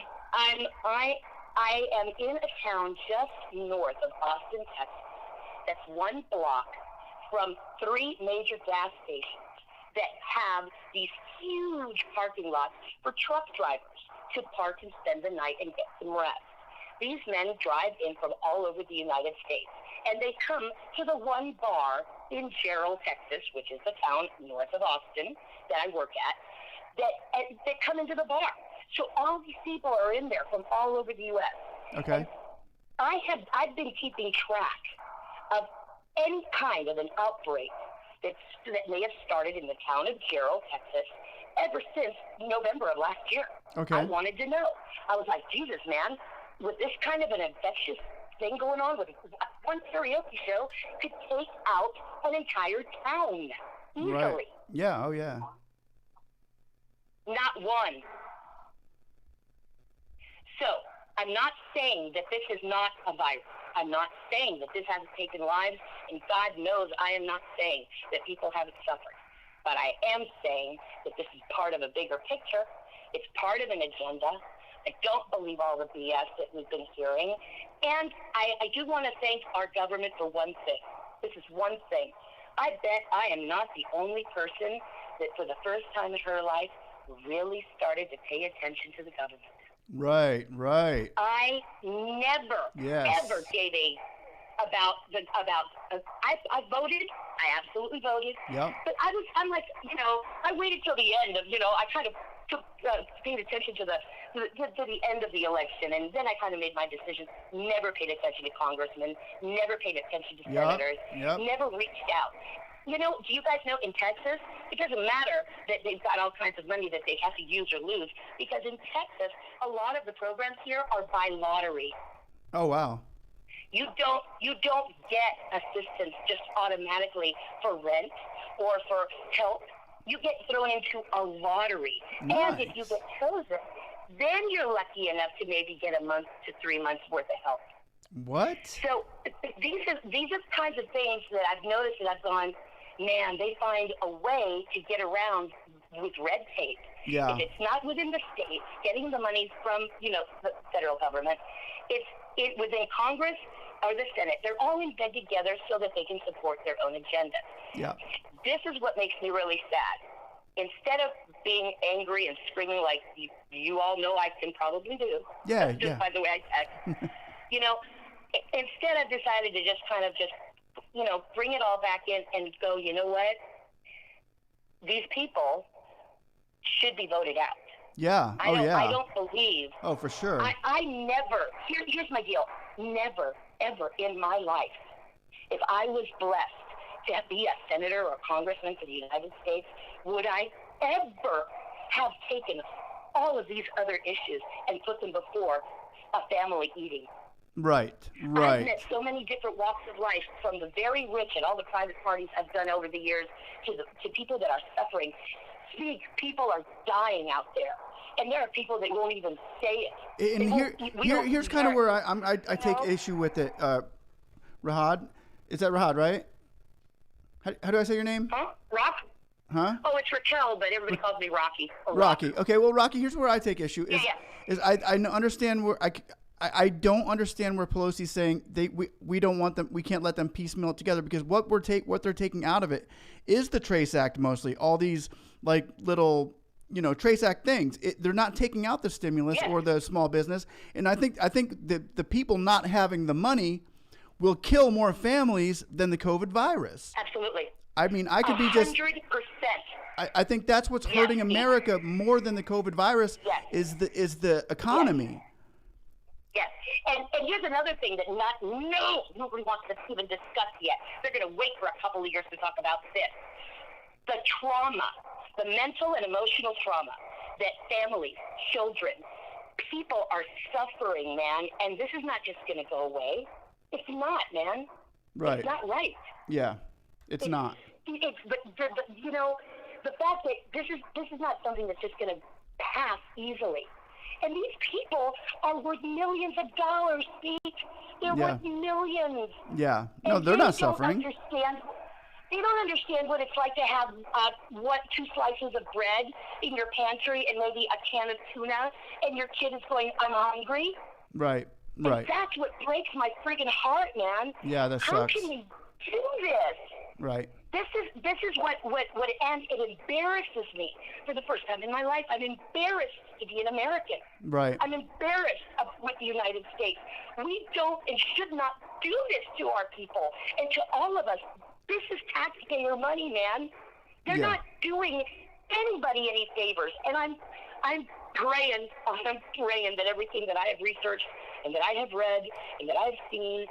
am in a town just north of Austin, Texas. That's 1 block from 3 major gas stations that have these huge parking lots for truck drivers to park and spend the night and get some rest. These men drive in from all over the United States, and they come to the 1 bar in Gerald, Texas, which is the town north of Austin that I work at, that come into the bar. So all these people are in there from all over the U.S. Okay. And I've been keeping track of any kind of an outbreak that may have started in the town of Gerald, Texas, ever since November of last year. Okay. I wanted to know. I was like, Jesus, man, with this kind of an infectious thing going on, with one karaoke show could take out an entire town easily. Right. Yeah. Oh, yeah. Not one. So, I'm not saying that this is not a virus. I'm not saying that this hasn't taken lives, and God knows I am not saying that people haven't suffered. But I am saying that this is part of a bigger picture. It's part of an agenda. I don't believe all the BS that we've been hearing. And I do want to thank our government for one thing. This is one thing. I bet I am not the only person that for the first time in her life really started to pay attention to the government. Right. I never, ever gave I voted. I absolutely voted. Yep. But I'm like, I waited till the end of, I kind of paid attention to the end of the election, and then I kind of made my decision. Never paid attention to congressmen. Never paid attention to senators. Yep. Never reached out. Do you guys know in Texas, it doesn't matter that they've got all kinds of money that they have to use or lose, because in Texas, a lot of the programs here are by lottery. Oh, wow. You don't get assistance just automatically for rent or for help. You get thrown into a lottery. Nice. And if you get chosen, then you're lucky enough to maybe get a month to 3 months worth of help. What? So these are kinds of things that I've noticed, and I've gone, man, they find a way to get around with red tape. Yeah. If it's not within the states, getting the money from, the federal government, it's within Congress or the Senate. They're all in bed together so that they can support their own agenda. Yeah. This is what makes me really sad. Instead of being angry and screaming like you all know I can probably do, Yeah. just by the way I text, instead I've decided to just kind of bring it all back in and go, you know what? These people should be voted out. Yeah. Oh, yeah. I don't believe. Oh, for sure. I never, here's my deal. Never, ever in my life, if I was blessed to be a senator or congressman for the United States, would I ever have taken all of these other issues and put them before a family eating? Right. I've met so many different walks of life, from the very rich and all the private parties I've done over the years to people that are suffering. People are dying out there, and there are people that won't even say it. And here's kind of where I take issue with it. Rahad, is that Rahad, right? How do I say your name? Huh? Rock? Huh? Oh, it's Raquel, but everybody calls me Rocky. Or Rocky. Rock. Okay, well, Rocky, here's where I take issue. Is I understand where I don't understand where Pelosi's saying we don't want them, we can't let them piecemeal it together, because what they're taking out of it is the Trace Act mostly. All these like little Trace Act things. They're not taking out the stimulus or the small business, and I think the people not having the money will kill more families than the COVID virus. Absolutely. I mean, I could be just 100%. I think that's what's hurting America more than the COVID virus is the economy. Yes. And here's another thing that nobody wants to even discuss yet. They're going to wait for a couple of years to talk about this. The trauma, the mental and emotional trauma that families, children, people are suffering, man. And this is not just going to go away. It's not, man. Right. It's not right. Yeah. It's not. But the fact that this is not something that's just going to pass easily. And these people are worth millions of dollars, Pete. They're worth millions. Yeah. No, they're not suffering. They don't understand what it's like to have 2 slices of bread in your pantry and maybe a can of tuna, and your kid is going, I'm hungry. Right. And that's what breaks my friggin' heart, man. Yeah, that sucks. How can we do this? Right. This is what and it embarrasses me for the first time in my life. I'm embarrassed to be an American. Right. I'm embarrassed with the United States. We don't and should not do this to our people and to all of us. This is taxpayer money, man. They're not doing anybody any favors. And I'm praying that everything that I have researched and that I have read and that I've seen,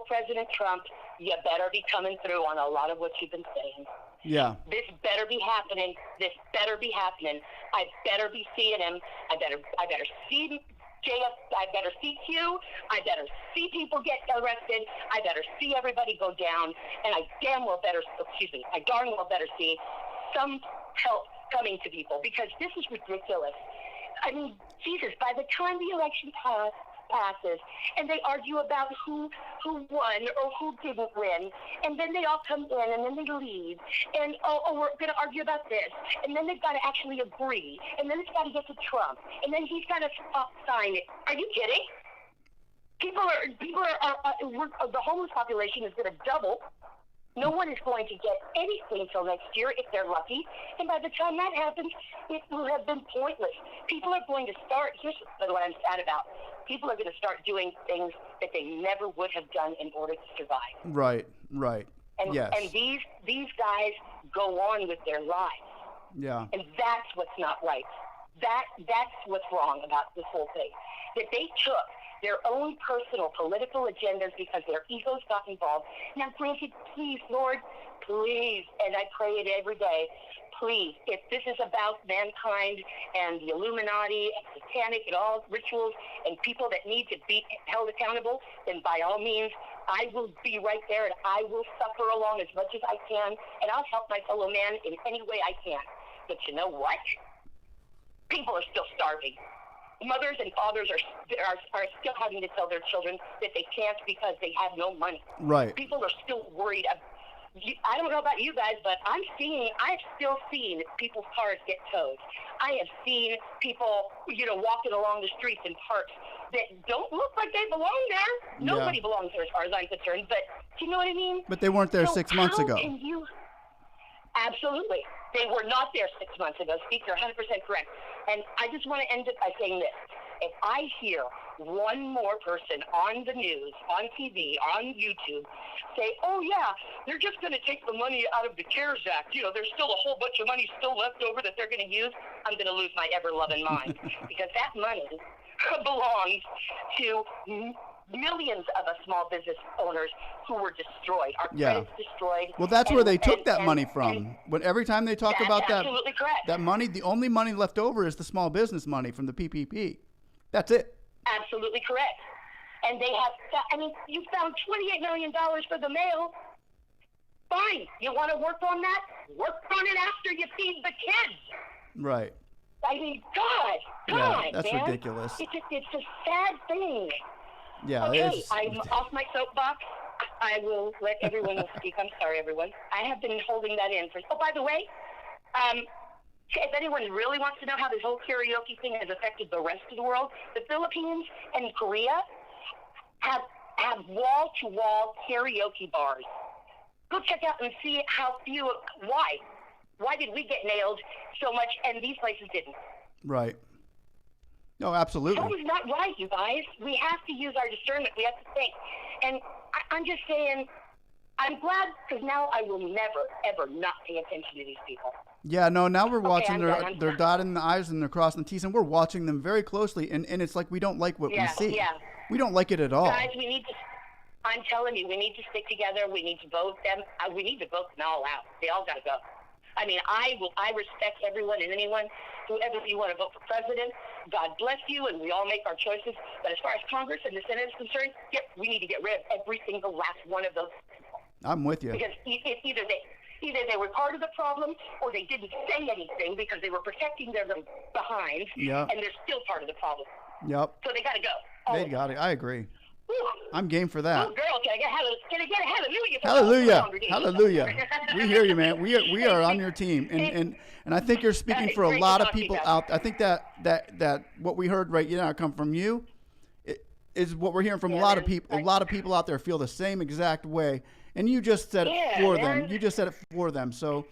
President Trump, you better be coming through on a lot of what you've been saying. Yeah. This better be happening. This better be happening. I better be seeing him. I better see JF. I better see Q. I better see people get arrested. I better see everybody go down. And I darn well better see some help coming to people, because this is ridiculous. I mean, Jesus, by the time the election passes and they argue about who won or who didn't win, and then they all come in and then they leave, and we're going to argue about this, and then they've got to actually agree, and then it's got to get to Trump, and then he's got to sign it. Are you kidding? People are the homeless population is going to double. No one is going to get anything till next year if they're lucky. And by the time that happens, it will have been pointless. People are going to start, here's what I'm sad about. People are going to start doing things that they never would have done in order to survive. Right. And, yes. And these guys go on with their lives. Yeah. And that's what's not right. That's what's wrong about this whole thing. That they took their own personal political agendas because their egos got involved. Now, granted, please, Lord, please, and I pray it every day, please, if this is about mankind and the Illuminati and satanic and all rituals and people that need to be held accountable, then by all means, I will be right there and I will suffer along as much as I can, and I'll help my fellow man in any way I can. But you know what? People are still starving. Mothers and fathers are still having to tell their children that they can't because they have no money. Right. People are still worried. I don't know about you guys, but I've still seen people's cars get towed. I have seen people, walking along the streets in parks that don't look like they belong there. Nobody belongs there as far as I'm concerned, but do you know what I mean? But they weren't there 6 months ago. Absolutely. They were not there 6 months ago. Steve, you're 100% correct. And I just want to end it by saying this. If I hear one more person on the news, on TV, on YouTube, say, they're just going to take the money out of the CARES Act. There's still a whole bunch of money still left over that they're going to use. I'm going to lose my ever-loving mind. Because that money belongs to millions of us small business owners who were destroyed. Our credit's destroyed. Well, that's where they took that money from. When every time they talk about that, absolutely correct. That money, the only money left over is the small business money from the PPP. That's it. Absolutely correct. And they have, you found $28 million for the mail. Fine. You want to work on that? Work on it after you feed the kids. Right. I mean, God, that's man. ridiculous. It's a sad thing. Yeah, okay, I'm off my soapbox. I will let everyone speak. I'm sorry, everyone. I have been holding that in for. Oh, by the way, if anyone really wants to know how this whole karaoke thing has affected the rest of the world, the Philippines and Korea have wall-to-wall karaoke bars. Go check out and see how few. Why? Why did we get nailed so much and these places didn't? Right. No, absolutely. That is not right, you guys. We have to use our discernment. We have to think. And I'm just saying, I'm glad because now I will never, ever not pay attention to these people. Yeah, no, now we're watching I'm they're dotting the I's and they're crossing the T's, and we're watching them very closely, and it's like we don't like what we see. Yeah. We don't like it at all. Guys, I'm telling you, we need to stick together. We need to vote them. We need to vote them all out. They all got to go. I mean, I respect everyone and anyone, whoever you want to vote for president. God bless you, and we all make our choices. But as far as Congress and the Senate is concerned, we need to get rid of every single last one of those people. I'm with you. Because either they were part of the problem, or they didn't say anything because they were protecting their little behinds, and they're still part of the problem. Yep. So they got to go. They got it. I agree. Whew. I'm game for that. Oh, girl, can I get a hallelujah? Hallelujah. We hear you, man. We are on your team, and I think you're speaking for a lot of people out. I think that what we heard right now come from you is what we're hearing from a lot of people. A lot of people out there feel the same exact way, and you just said it for them. You just said it for them. So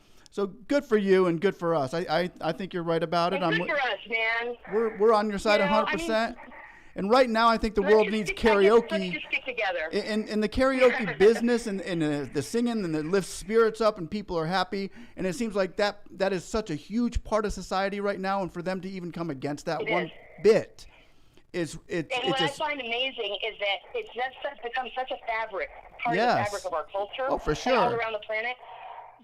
good for you and good for us. I think you're right about it. Good for us, man. We're on your side 100%. And right now, I think the world needs karaoke. Let's just stick together. In the karaoke business and the singing and the lifts spirits up and people are happy. And it seems like that is such a huge part of society right now. And for them to even come against that bit is what I find amazing is that it's just become such a part of the fabric of our culture. Oh, for sure. All around the planet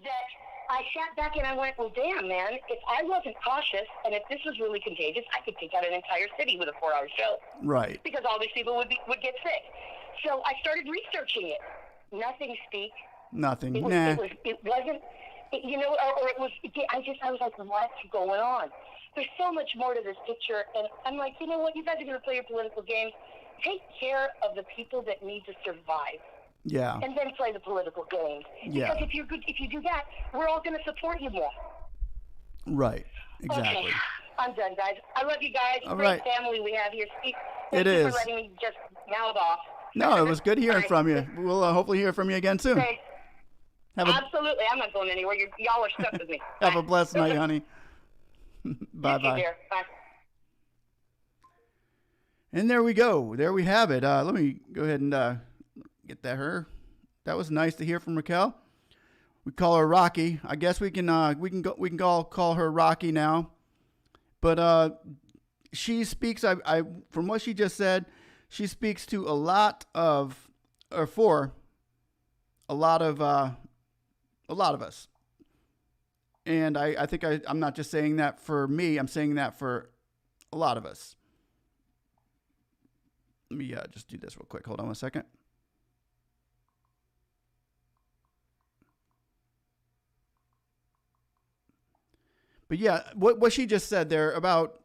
that I sat back and I went, well, damn, man, if I wasn't cautious and if this was really contagious, I could take out an entire city with a 4-hour show. Right. Because all these people would get sick. So I started researching it. Nothing speak. Nothing. It wasn't, it was, I was like, what's going on? There's so much more to this picture. And I'm like, you know what? You guys are going to play your political games. Take care of the people that need to survive. Yeah. And then play the political games. Because if you do that, we're all going to support you more. Right. Exactly. Okay. I'm done, guys. I love you guys. All Great right. family we have here. Thank you for letting me just mouth off. No, it was good hearing from you. We'll hopefully hear from you again soon. Okay. Absolutely. I'm not going anywhere. Y'all are stuck with me. Have a blessed night, honey. Bye-bye. Bye. And there we go. There we have it. Let me go ahead and get her. That was nice to hear from Raquel. We call her Rocky. I guess we can call her Rocky now. But she speaks. I from what she just said, she speaks to for a lot of us. And I think I'm not just saying that for me. I'm saying that for a lot of us. Let me just do this real quick. Hold on 1 second. But yeah, what she just said there about,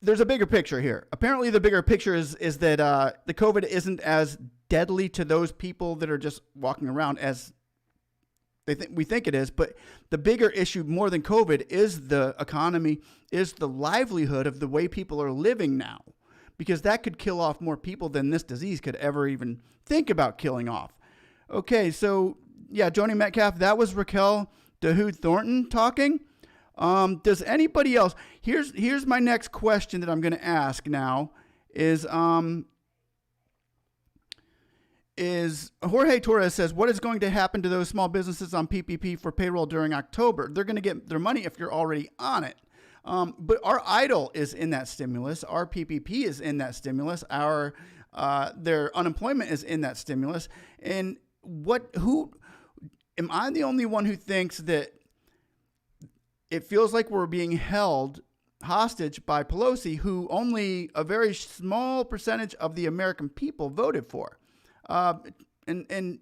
there's a bigger picture here. Apparently the bigger picture is that the COVID isn't as deadly to those people that are just walking around as we think it is. But the bigger issue, more than COVID, is the economy, is the livelihood of the way people are living now. Because that could kill off more people than this disease could ever even think about killing off. Okay, so yeah, Joni Metcalf, that was Raquel DeHood Thornton talking. Does anybody else? Here's my next question that I'm going to ask now is Jorge Torres says, what is going to happen to those small businesses on PPP for payroll during October? They're going to get their money if you're already on it. But our EIDL is in that stimulus. Our PPP is in that stimulus. Their unemployment is in that stimulus. And am I the only one who thinks that it feels like we're being held hostage by Pelosi, who only a very small percentage of the American people voted for? And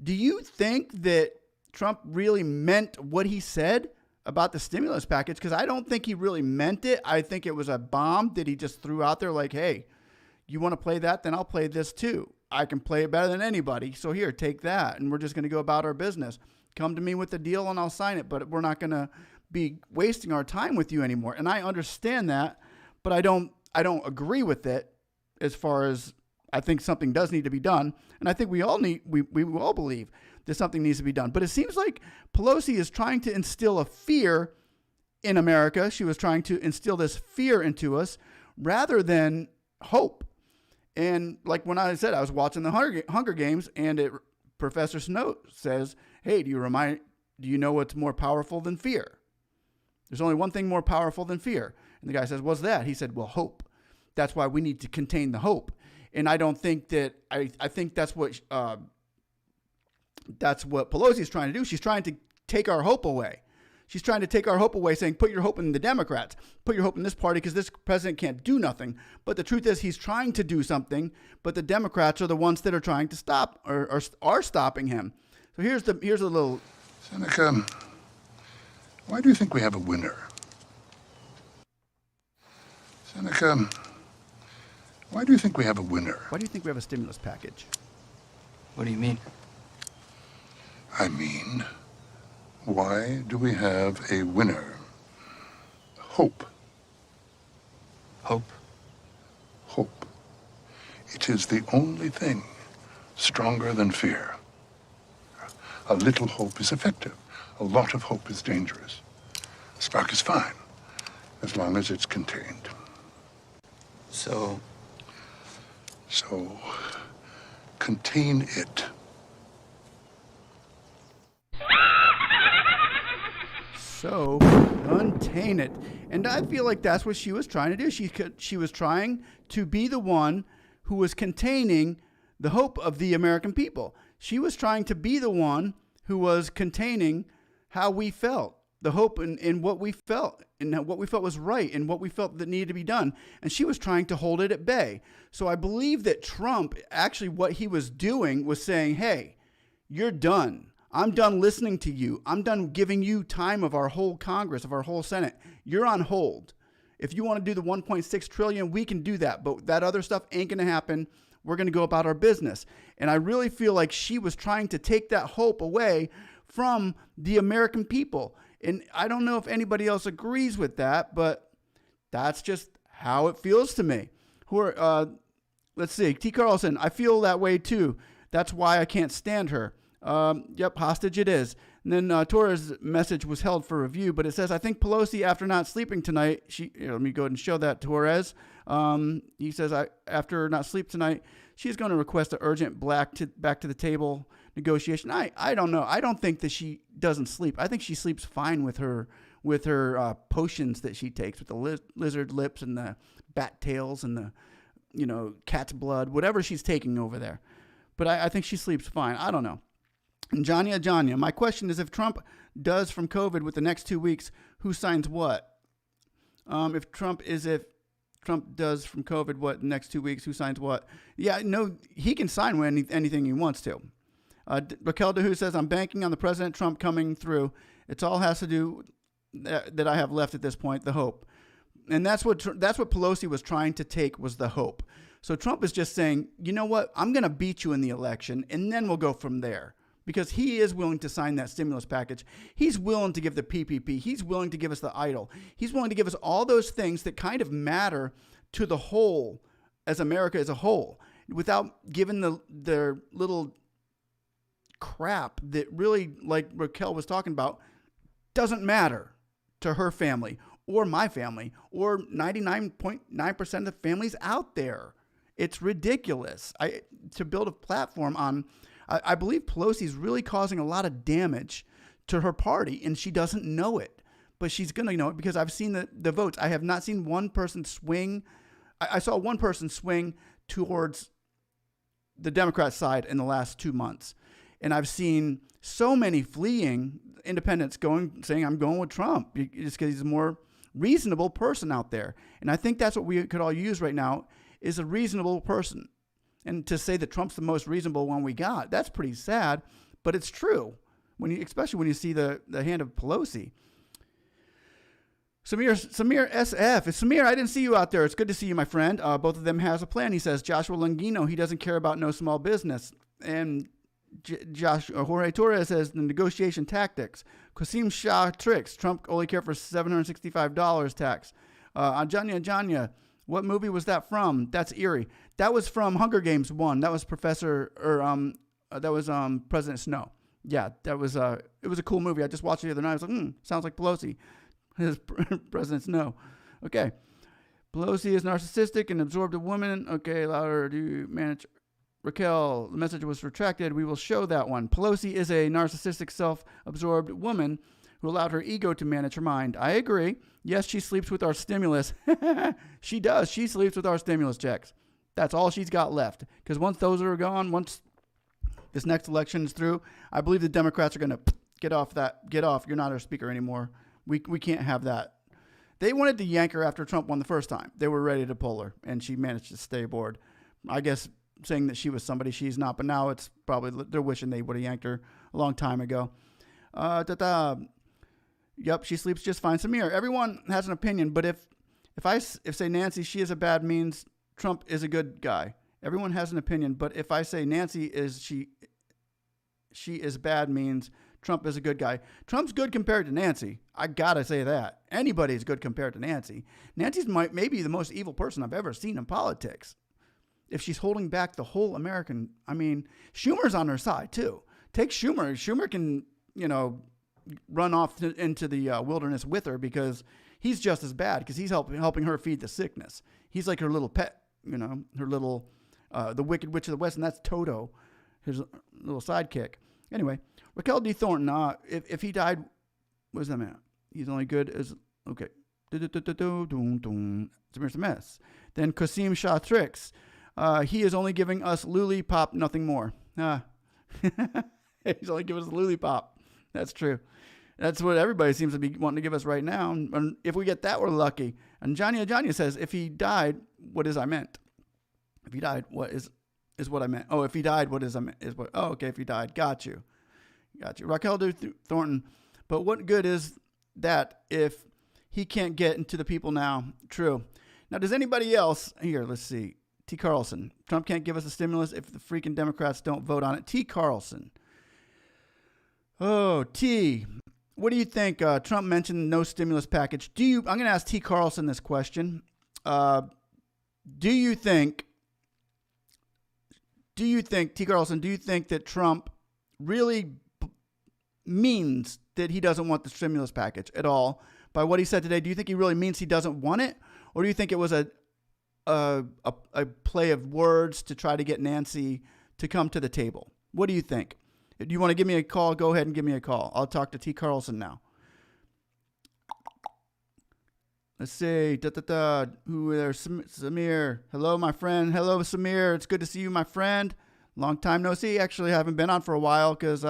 do you think that Trump really meant what he said about the stimulus package? Because I don't think he really meant it. I think it was a bomb that he just threw out there like, hey, you want to play that? Then I'll play this too. I can play it better than anybody. So here, take that. And we're just going to go about our business. Come to me with the deal and I'll sign it. But we're not going to be wasting our time with you anymore. And I understand that, but I don't agree with it as far as I think something does need to be done. And I think we all believe that something needs to be done. But it seems like Pelosi is trying to instill a fear in America. She was trying to instill this fear into us rather than hope. And like when I said, I was watching the Hunger Games, and Professor Snow says, hey, do you know what's more powerful than fear? There's only one thing more powerful than fear. And the guy says, what's that? He said, well, hope. That's why we need to contain the hope. And I don't think that, I think that's what Pelosi is trying to do. She's trying to take our hope away. She's trying to take our hope away, saying, put your hope in the Democrats. Put your hope in this party because this president can't do nothing. But the truth is he's trying to do something, but the Democrats are the ones that are trying to stop or are stopping him. So here's a little... Seneca, why do you think we have a winner? Seneca, why do you think we have a winner? Why do you think we have a stimulus package? What do you mean? I mean, why do we have a winner? Hope. Hope? Hope. It is the only thing stronger than fear. A little hope is effective. A lot of hope is dangerous. A spark is fine, as long as it's contained. So, contain it. So contain it. And I feel like that's what she was trying to do. She was trying to be the one who was containing the hope of the American people. She was trying to be the one who was containing how we felt, the hope in what we felt, and what we felt was right, and what we felt that needed to be done. And she was trying to hold it at bay. So I believe that Trump, actually what he was doing was saying, hey, you're done. I'm done listening to you. I'm done giving you time of our whole Congress, of our whole Senate. You're on hold. If you want to do the 1.6 trillion, we can do that. But that other stuff ain't going to happen. We're going to go about our business. And I really feel like she was trying to take that hope away from the American people. And I don't know if anybody else agrees with that, but that's just how it feels to me. Let's see. T. Carlson, I feel that way too. That's why I can't stand her. Yep, hostage it is. And then Torres' message was held for review, but it says, I think Pelosi, after not sleeping tonight, let me go ahead and show that, Torres. He says, after not sleep tonight, she's going to request an urgent back to the table negotiation. I don't know. I don't think that she doesn't sleep. I think she sleeps fine with her potions that she takes, with the lizard lips and the bat tails and the cat's blood, whatever she's taking over there. But I think she sleeps fine. I don't know. And Janya, my question is, if Trump does from COVID with the next 2 weeks, who signs what? If Trump does from COVID what next 2 weeks, who signs what? Yeah, no, he can sign anything he wants to. Raquel who says, I'm banking on the President Trump coming through. It all has to do that I have left at this point, the hope. And that's what Pelosi was trying to take, was the hope. So Trump is just saying, you know what? I'm going to beat you in the election, and then we'll go from there. Because he is willing to sign that stimulus package. He's willing to give the PPP. He's willing to give us the EIDL. He's willing to give us all those things that kind of matter to the whole, as America as a whole, without giving the little crap that really, like Raquel was talking about, doesn't matter to her family or my family or 99.9% of the families out there. It's ridiculous. To build a platform on... I believe Pelosi is really causing a lot of damage to her party, and she doesn't know it. But she's going to know it because I've seen the votes. I have not seen one person swing. I saw one person swing towards the Democrat side in the last 2 months. And I've seen so many fleeing independents saying, I'm going with Trump, just because he's a more reasonable person out there. And I think that's what we could all use right now, is a reasonable person. And to say that Trump's the most reasonable one we got, that's pretty sad, but it's true. Especially when you see the hand of Pelosi. Samir SF. It's Samir. I didn't see you out there. It's good to see you, my friend. Both of them has a plan. He says Joshua Longino. He doesn't care about no small business. And Jorge Torres says the negotiation tactics. Qasim Shah tricks. Trump only cared for $765 tax. Ajanya, what movie was that from? That's eerie. That was from Hunger Games 1. That was President Snow. Yeah, that was it was a cool movie. I just watched it the other night. I was like, sounds like Pelosi. His President Snow. Okay. Pelosi is narcissistic and absorbed a woman. Okay, allow her to manage. Raquel, the message was retracted. We will show that one. Pelosi is a narcissistic, self-absorbed woman who allowed her ego to manage her mind. I agree. Yes, she sleeps with our stimulus. She does. She sleeps with our stimulus checks. That's all she's got left. Because once those are gone, once this next election is through, I believe the Democrats are going to get off. You're not our speaker anymore. We can't have that. They wanted to yank her after Trump won the first time. They were ready to pull her, and she managed to stay aboard. I guess saying that she was somebody she's not, but now it's probably they're wishing they would have yanked her a long time ago. Yep, she sleeps just fine. Samir, everyone has an opinion, but if say Nancy, she is a bad means Trump is a good guy. Everyone has an opinion, but if I say Nancy is she is bad means Trump is a good guy. Trump's good compared to Nancy. I gotta say that. Anybody's good compared to Nancy. Nancy's maybe the most evil person I've ever seen in politics. If she's holding back the whole American, I mean, Schumer's on her side too. Take Schumer. Schumer can, run off into the wilderness with her because he's just as bad because he's helping her feed the sickness. He's like her little pet, her little, the Wicked Witch of the West, and that's Toto, his little sidekick. Anyway, Raquel D. Thornton, if he died, what does that mean? He's only good as, okay. It's a mess. Then Qasim Shah tricks. He is only giving us lollipop, nothing more. He's only giving us lollipop. That's true. That's what everybody seems to be wanting to give us right now. And if we get that, we're lucky. And Johnny says, if he died, what is I meant? If he died, what is what I meant? Oh, if he died, what is I meant? Is what? Oh, okay. If he died, got you. Raquel D. Thornton. But what good is that if he can't get into the people now? True. Now, does anybody else here? Let's see. T. Carlson. Trump can't give us a stimulus if the freaking Democrats don't vote on it. T. Carlson. Oh, T. What do you think? Trump mentioned no stimulus package. I'm going to ask T. Carlson this question. Do you think, T. Carlson, do you think that Trump really means that he doesn't want the stimulus package at all? By what he said today, do you think he really means he doesn't want it? Or do you think it was a play of words to try to get Nancy to come to the table? What do you think? If you want to give me a call, go ahead and give me a call. I'll talk to T. Carlson now. Let's see. Who there? Samir. Hello, my friend. Hello, Samir. It's good to see you, my friend. Long time no see. Actually, I haven't been on for a while because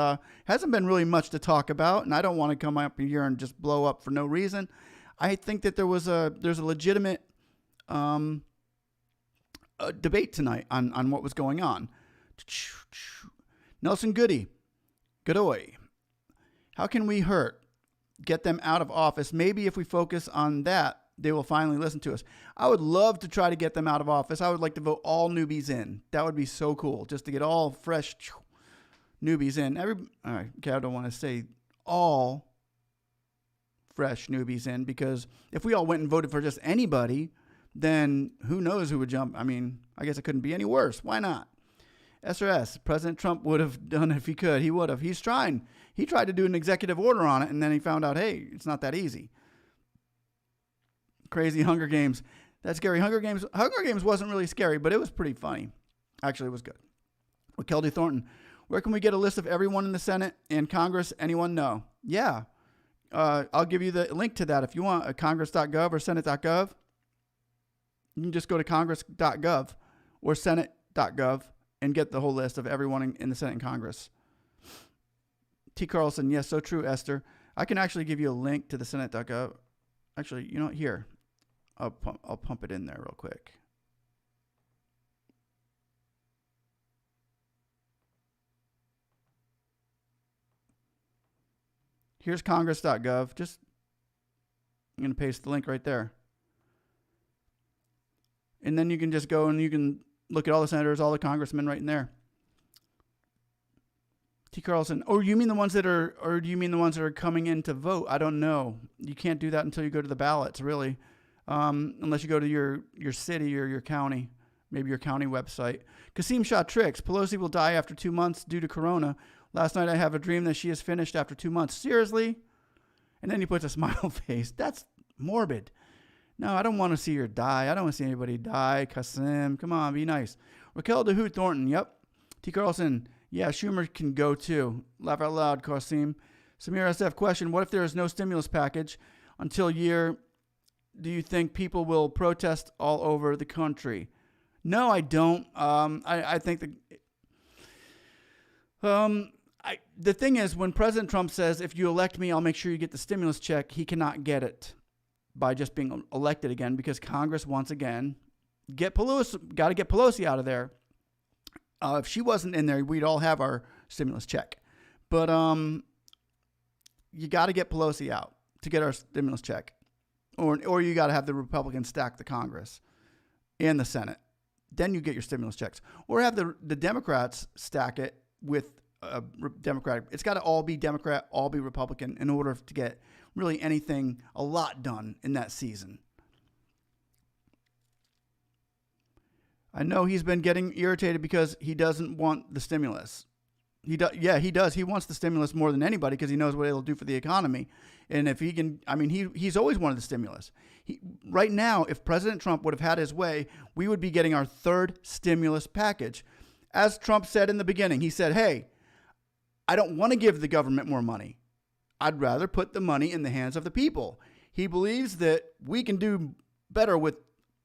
hasn't been really much to talk about, and I don't want to come up here and just blow up for no reason. I think that there's a legitimate debate tonight on what was going on. Nelson Godoy. How can we get them out of office? Maybe if we focus on that, they will finally listen to us. I would love to try to get them out of office. I would like to vote all newbies in. That would be so cool, just to get all fresh newbies in. All right, okay, I don't want to say all fresh newbies in because if we all went and voted for just anybody, then who knows who would jump. I mean, I guess it couldn't be any worse. Why not? SRS, President Trump would have done it if he could. He would have. He's trying. He tried to do an executive order on it, and then he found out, hey, it's not that easy. Crazy Hunger Games. That's scary. Hunger Games wasn't really scary, but it was pretty funny. Actually, it was good. Raquel D. Thornton, where can we get a list of everyone in the Senate and Congress? Anyone know? Yeah. I'll give you the link to that if you want, congress.gov or senate.gov. You can just go to congress.gov or senate.gov and get the whole list of everyone in the Senate and Congress. T. Carlson, yes, so true, Esther. I can actually give you a link to the Senate.gov. Actually, here. I'll pump it in there real quick. Here's congress.gov. Just I'm going to paste the link right there. And then you can just go and you can look at all the senators, all the congressmen right in there. T. Carlson. Or you mean the ones that are, or do you mean the ones that are coming in to vote? I don't know. You can't do that until you go to the ballots, really. Unless you go to your city or your county, maybe your county website. Kasim shot tricks. Pelosi will die after 2 months due to corona. Last night I have a dream that she is finished after 2 months. Seriously? And then he puts a smile face. That's morbid. No, I don't want to see her die. I don't want to see anybody die. Kasim, come on, be nice. Raquel DeHoot Thornton, yep. T. Carlson, yeah, Schumer can go too. Laugh out loud, Kasim. Samir SF, question, what if there is no stimulus package until year? Do you think people will protest all over the country? No, I don't. I think the thing is, when President Trump says, if you elect me, I'll make sure you get the stimulus check, he cannot get it by just being elected again because Congress, once again, got to get Pelosi out of there. If she wasn't in there, we'd all have our stimulus check. But you got to get Pelosi out to get our stimulus check. Or you got to have the Republicans stack the Congress and the Senate. Then you get your stimulus checks. Or have the Democrats stack it with Democratic. It's got to all be Democrat, all be Republican in order to get really anything, a lot done in that season. I know he's been getting irritated because he doesn't want the stimulus. He does. He wants the stimulus more than anybody because he knows what it'll do for the economy. And if he can, I mean, he's always wanted the stimulus. Right now, if President Trump would have had his way, we would be getting our third stimulus package. As Trump said in the beginning, he said, hey, I don't want to give the government more money. I'd rather put the money in the hands of the people. He believes that we can do better with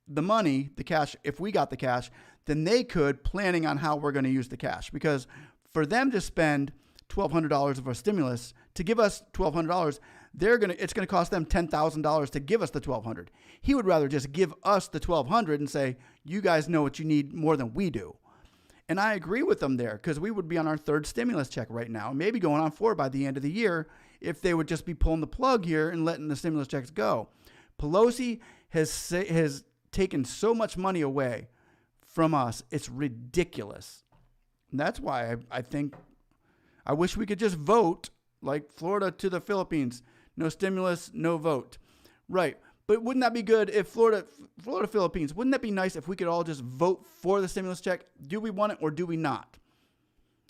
the money, the cash, if we got the cash, than they could planning on how we're going to use the cash. Because for them to spend $1,200 of our stimulus, to give us $1,200, it's going to cost them $10,000 to give us the $1,200. He would rather just give us the $1,200 and say, you guys know what you need more than we do. And I agree with them there because we would be on our third stimulus check right now, maybe going on 4 by the end of the year if they would just be pulling the plug here and letting the stimulus checks go. Pelosi has taken so much money away from us. It's ridiculous. And that's why I think I wish we could just vote like Florida to the Philippines. No stimulus, no vote. Right. But wouldn't that be good if Florida, Philippines, wouldn't that be nice if we could all just vote for the stimulus check? Do we want it or do we not?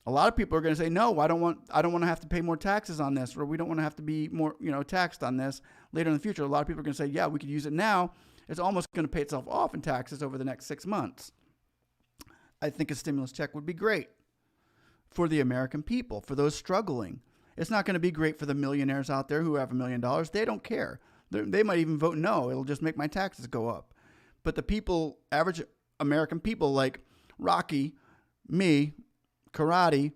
A lot of people are going to say, no, I don't want to have to pay more taxes on this, or we don't want to have to be more, taxed on this later in the future. A lot of people are going to say, yeah, we could use it now. It's almost going to pay itself off in taxes over the next 6 months. I think a stimulus check would be great for the American people, for those struggling. It's not going to be great for the millionaires out there who have $1 million. They don't care. They might even vote no. It'll just make my taxes go up. But the people, average American people like Rocky, me, Karate,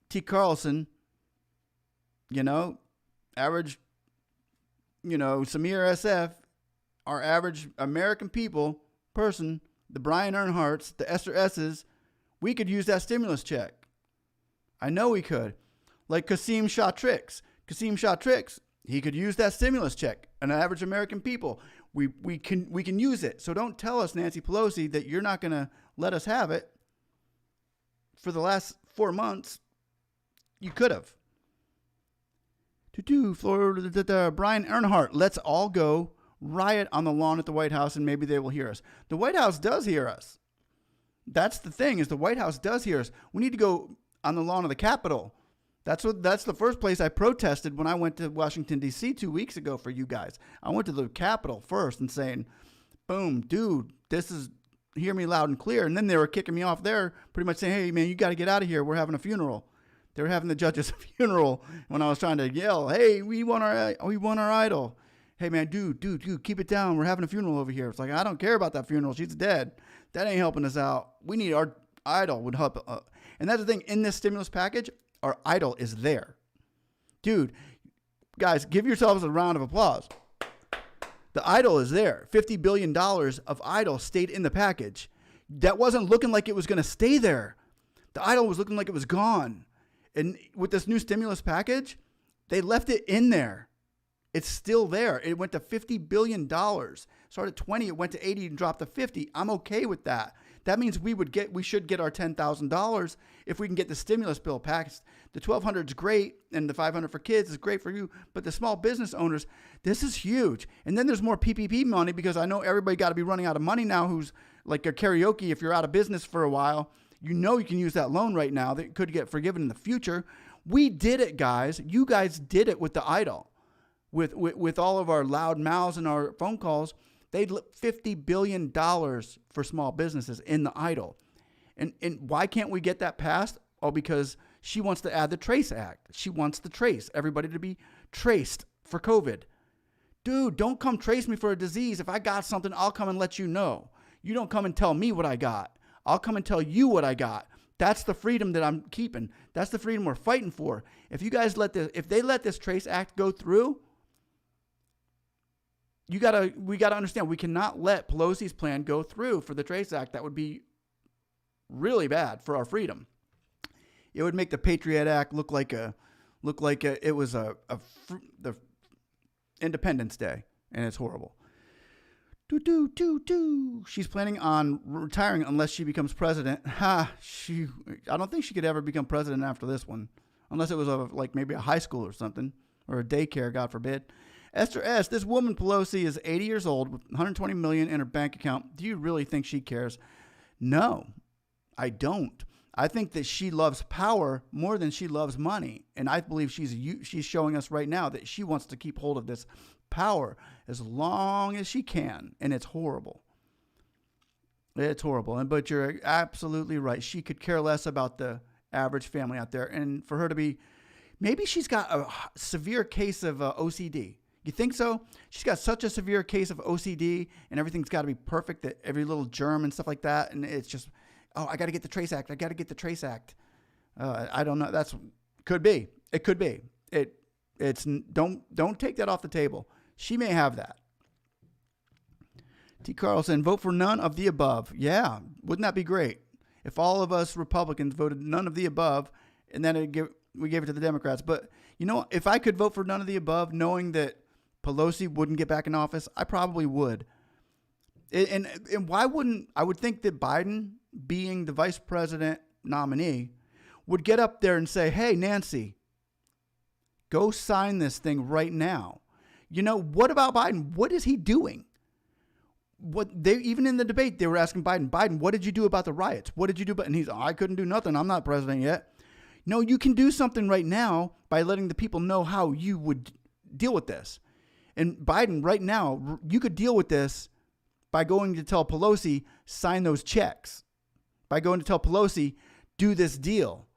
T. Carlson, average, Samir SF, our average American person, the Brian Earnhardts, the Esther S's, we could use that stimulus check. I know we could. Like Kasim shot tricks. He could use that stimulus check. An average American people, we can use it. So don't tell us, Nancy Pelosi, that you're not going to let us have it. For the last 4 months, you could have. Florida, Brian Earnhardt, let's all go riot on the lawn at the White House and maybe they will hear us. The White House does hear us. That's the thing, is the White House does hear us. We need to go on the lawn of the Capitol. That's the first place I protested when I went to Washington, D.C. 2 weeks ago for you guys. I went to the Capitol first and saying, boom, dude, this is, hear me loud and clear. And then they were kicking me off there, pretty much saying, hey, man, you got to get out of here. We're having a funeral. They were having the judge's funeral when I was trying to yell, hey, we won our idol. Hey, man, dude, keep it down. We're having a funeral over here. It's like, I don't care about that funeral. She's dead. That ain't helping us out. We need our idol would help. And that's the thing. In this stimulus package, our idol is there. Dude, guys, give yourselves a round of applause. The idol is there. $50 billion of idol stayed in the package. That wasn't looking like it was going to stay there. The idol was looking like it was gone. And with this new stimulus package, they left it in there. It's still there. It went to $50 billion. Started at 20, it went to 80 and dropped to 50. I'm okay with that. That means we should get our $10,000 if we can get the stimulus bill passed. The $1,200 is great, and the $500 for kids is great for you. But the small business owners, this is huge. And then there's more PPP money, because I know everybody got to be running out of money now. Who's like a karaoke? If you're out of business for a while, you can use that loan right now that could get forgiven in the future. We did it, guys. You guys did it with the idol, with all of our loud mouths and our phone calls. They $50 billion for small businesses in the idol. And why can't we get that passed? Oh, because she wants to add the Trace Act. She wants to trace everybody to be traced for COVID. Dude, don't come trace me for a disease. If I got something, I'll come and let you know. You don't come and tell me what I got. I'll come and tell you what I got. That's the freedom that I'm keeping. That's the freedom we're fighting for. If you guys if they let this Trace Act go through, we gotta understand, we cannot let Pelosi's plan go through for the Trace Act. That would be really bad for our freedom. It would make the Patriot Act look like it was the Independence Day, and it's horrible. She's planning on retiring unless she becomes president. I don't think she could ever become president after this one, unless it was maybe a high school or something, or a daycare, God forbid. Esther S., this woman Pelosi is 80 years old with $120 million in her bank account. Do you really think she cares? No, I don't. I think that she loves power more than she loves money. And I believe she's showing us right now that she wants to keep hold of this power as long as she can. And it's horrible. It's horrible. But you're absolutely right. She could care less about the average family out there. And for her to be, maybe she's got a severe case of OCD. You think so? She's got such a severe case of OCD, and everything's got to be perfect, that every little germ and stuff like that. And it's just, I got to get the Trace Act. I got to get the Trace Act. I don't know. Could be. It could be. Don't take that off the table. She may have that. T. Carlson, vote for none of the above. Yeah. Wouldn't that be great? If all of us Republicans voted none of the above, and then we gave it to the Democrats. But, if I could vote for none of the above, knowing that Pelosi wouldn't get back in office, I probably would. And why wouldn't? I would think that Biden, being the vice president nominee, would get up there and say, hey, Nancy, go sign this thing right now. What about Biden? What is he doing? Even in the debate, they were asking Biden, what did you do about the riots? What did you do? And he's, I couldn't do nothing. I'm not president yet. No, you can do something right now by letting the people know how you would deal with this. And Biden, right now, you could deal with this by going to tell Pelosi, sign those checks. By going to tell Pelosi, do this deal.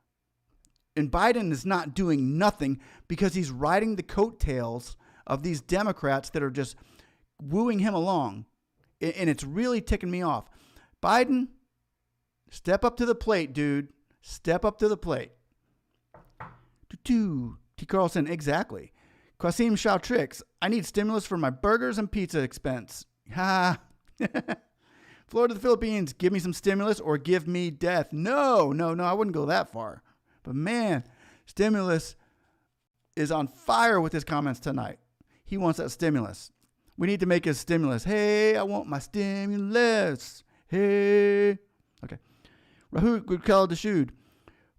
And Biden is not doing nothing because he's riding the coattails of these Democrats that are just wooing him along. And it's really ticking me off. Biden, step up to the plate, dude. Step up to the plate. T. Carlson, exactly. Qasim Shawtrix, I need stimulus for my burgers and pizza expense. Ha. Florida to the Philippines, give me some stimulus or give me death. No, I wouldn't go that far. But man, stimulus is on fire with his comments tonight. He wants that stimulus. We need to make his stimulus. Hey, I want my stimulus. Hey. Okay. Rahul Gurkel Dashud,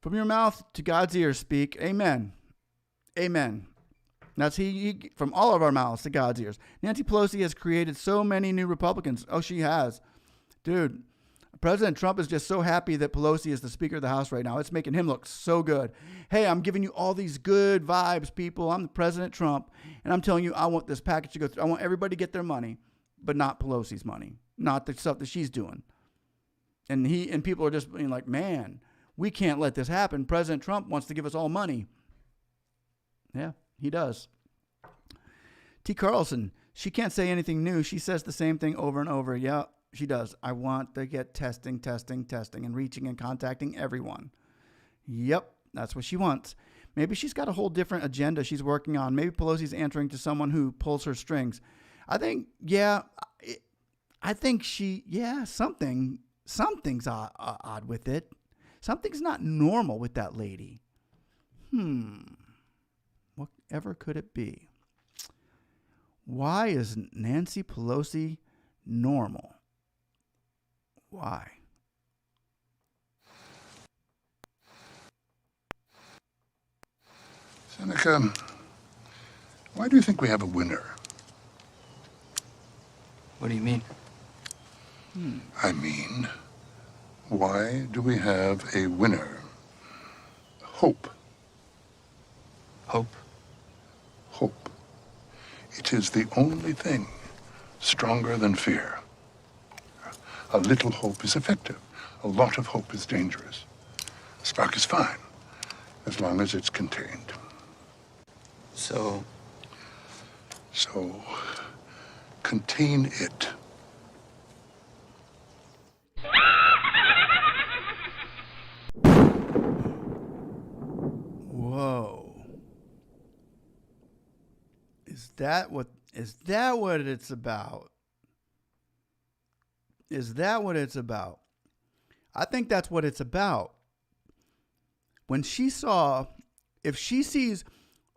from your mouth to God's ears speak. Amen. Amen. That's he from all of our mouths to God's ears. Nancy Pelosi has created so many new Republicans. Oh, she has. Dude, President Trump is just so happy that Pelosi is the Speaker of the House right now. It's making him look so good. Hey, I'm giving you all these good vibes, people. I'm the President Trump, and I'm telling you, I want this package to go through. I want everybody to get their money, but not Pelosi's money, not the stuff that she's doing. And people are just being like, man, we can't let this happen. President Trump wants to give us all money. Yeah, he does. T. Carlson, she can't say anything new. She says the same thing over and over. Yeah, she does. I want to get testing, and reaching and contacting everyone. Yep, that's what she wants. Maybe she's got a whole different agenda she's working on. Maybe Pelosi's answering to someone who pulls her strings. I think something's odd with it. Something's not normal with that lady. Whatever could it be? Why is Nancy Pelosi normal? Why? Seneca, why do you think we have a winner? What do you mean? I mean, why do we have a winner? Hope. Hope? Hope. It is the only thing stronger than fear. A little hope is effective. A lot of hope is dangerous. A spark is fine, as long as it's contained. So, So, contain it. Whoa. Is that what it's about? Is that what it's about? I think that's what it's about. When she saw, if she sees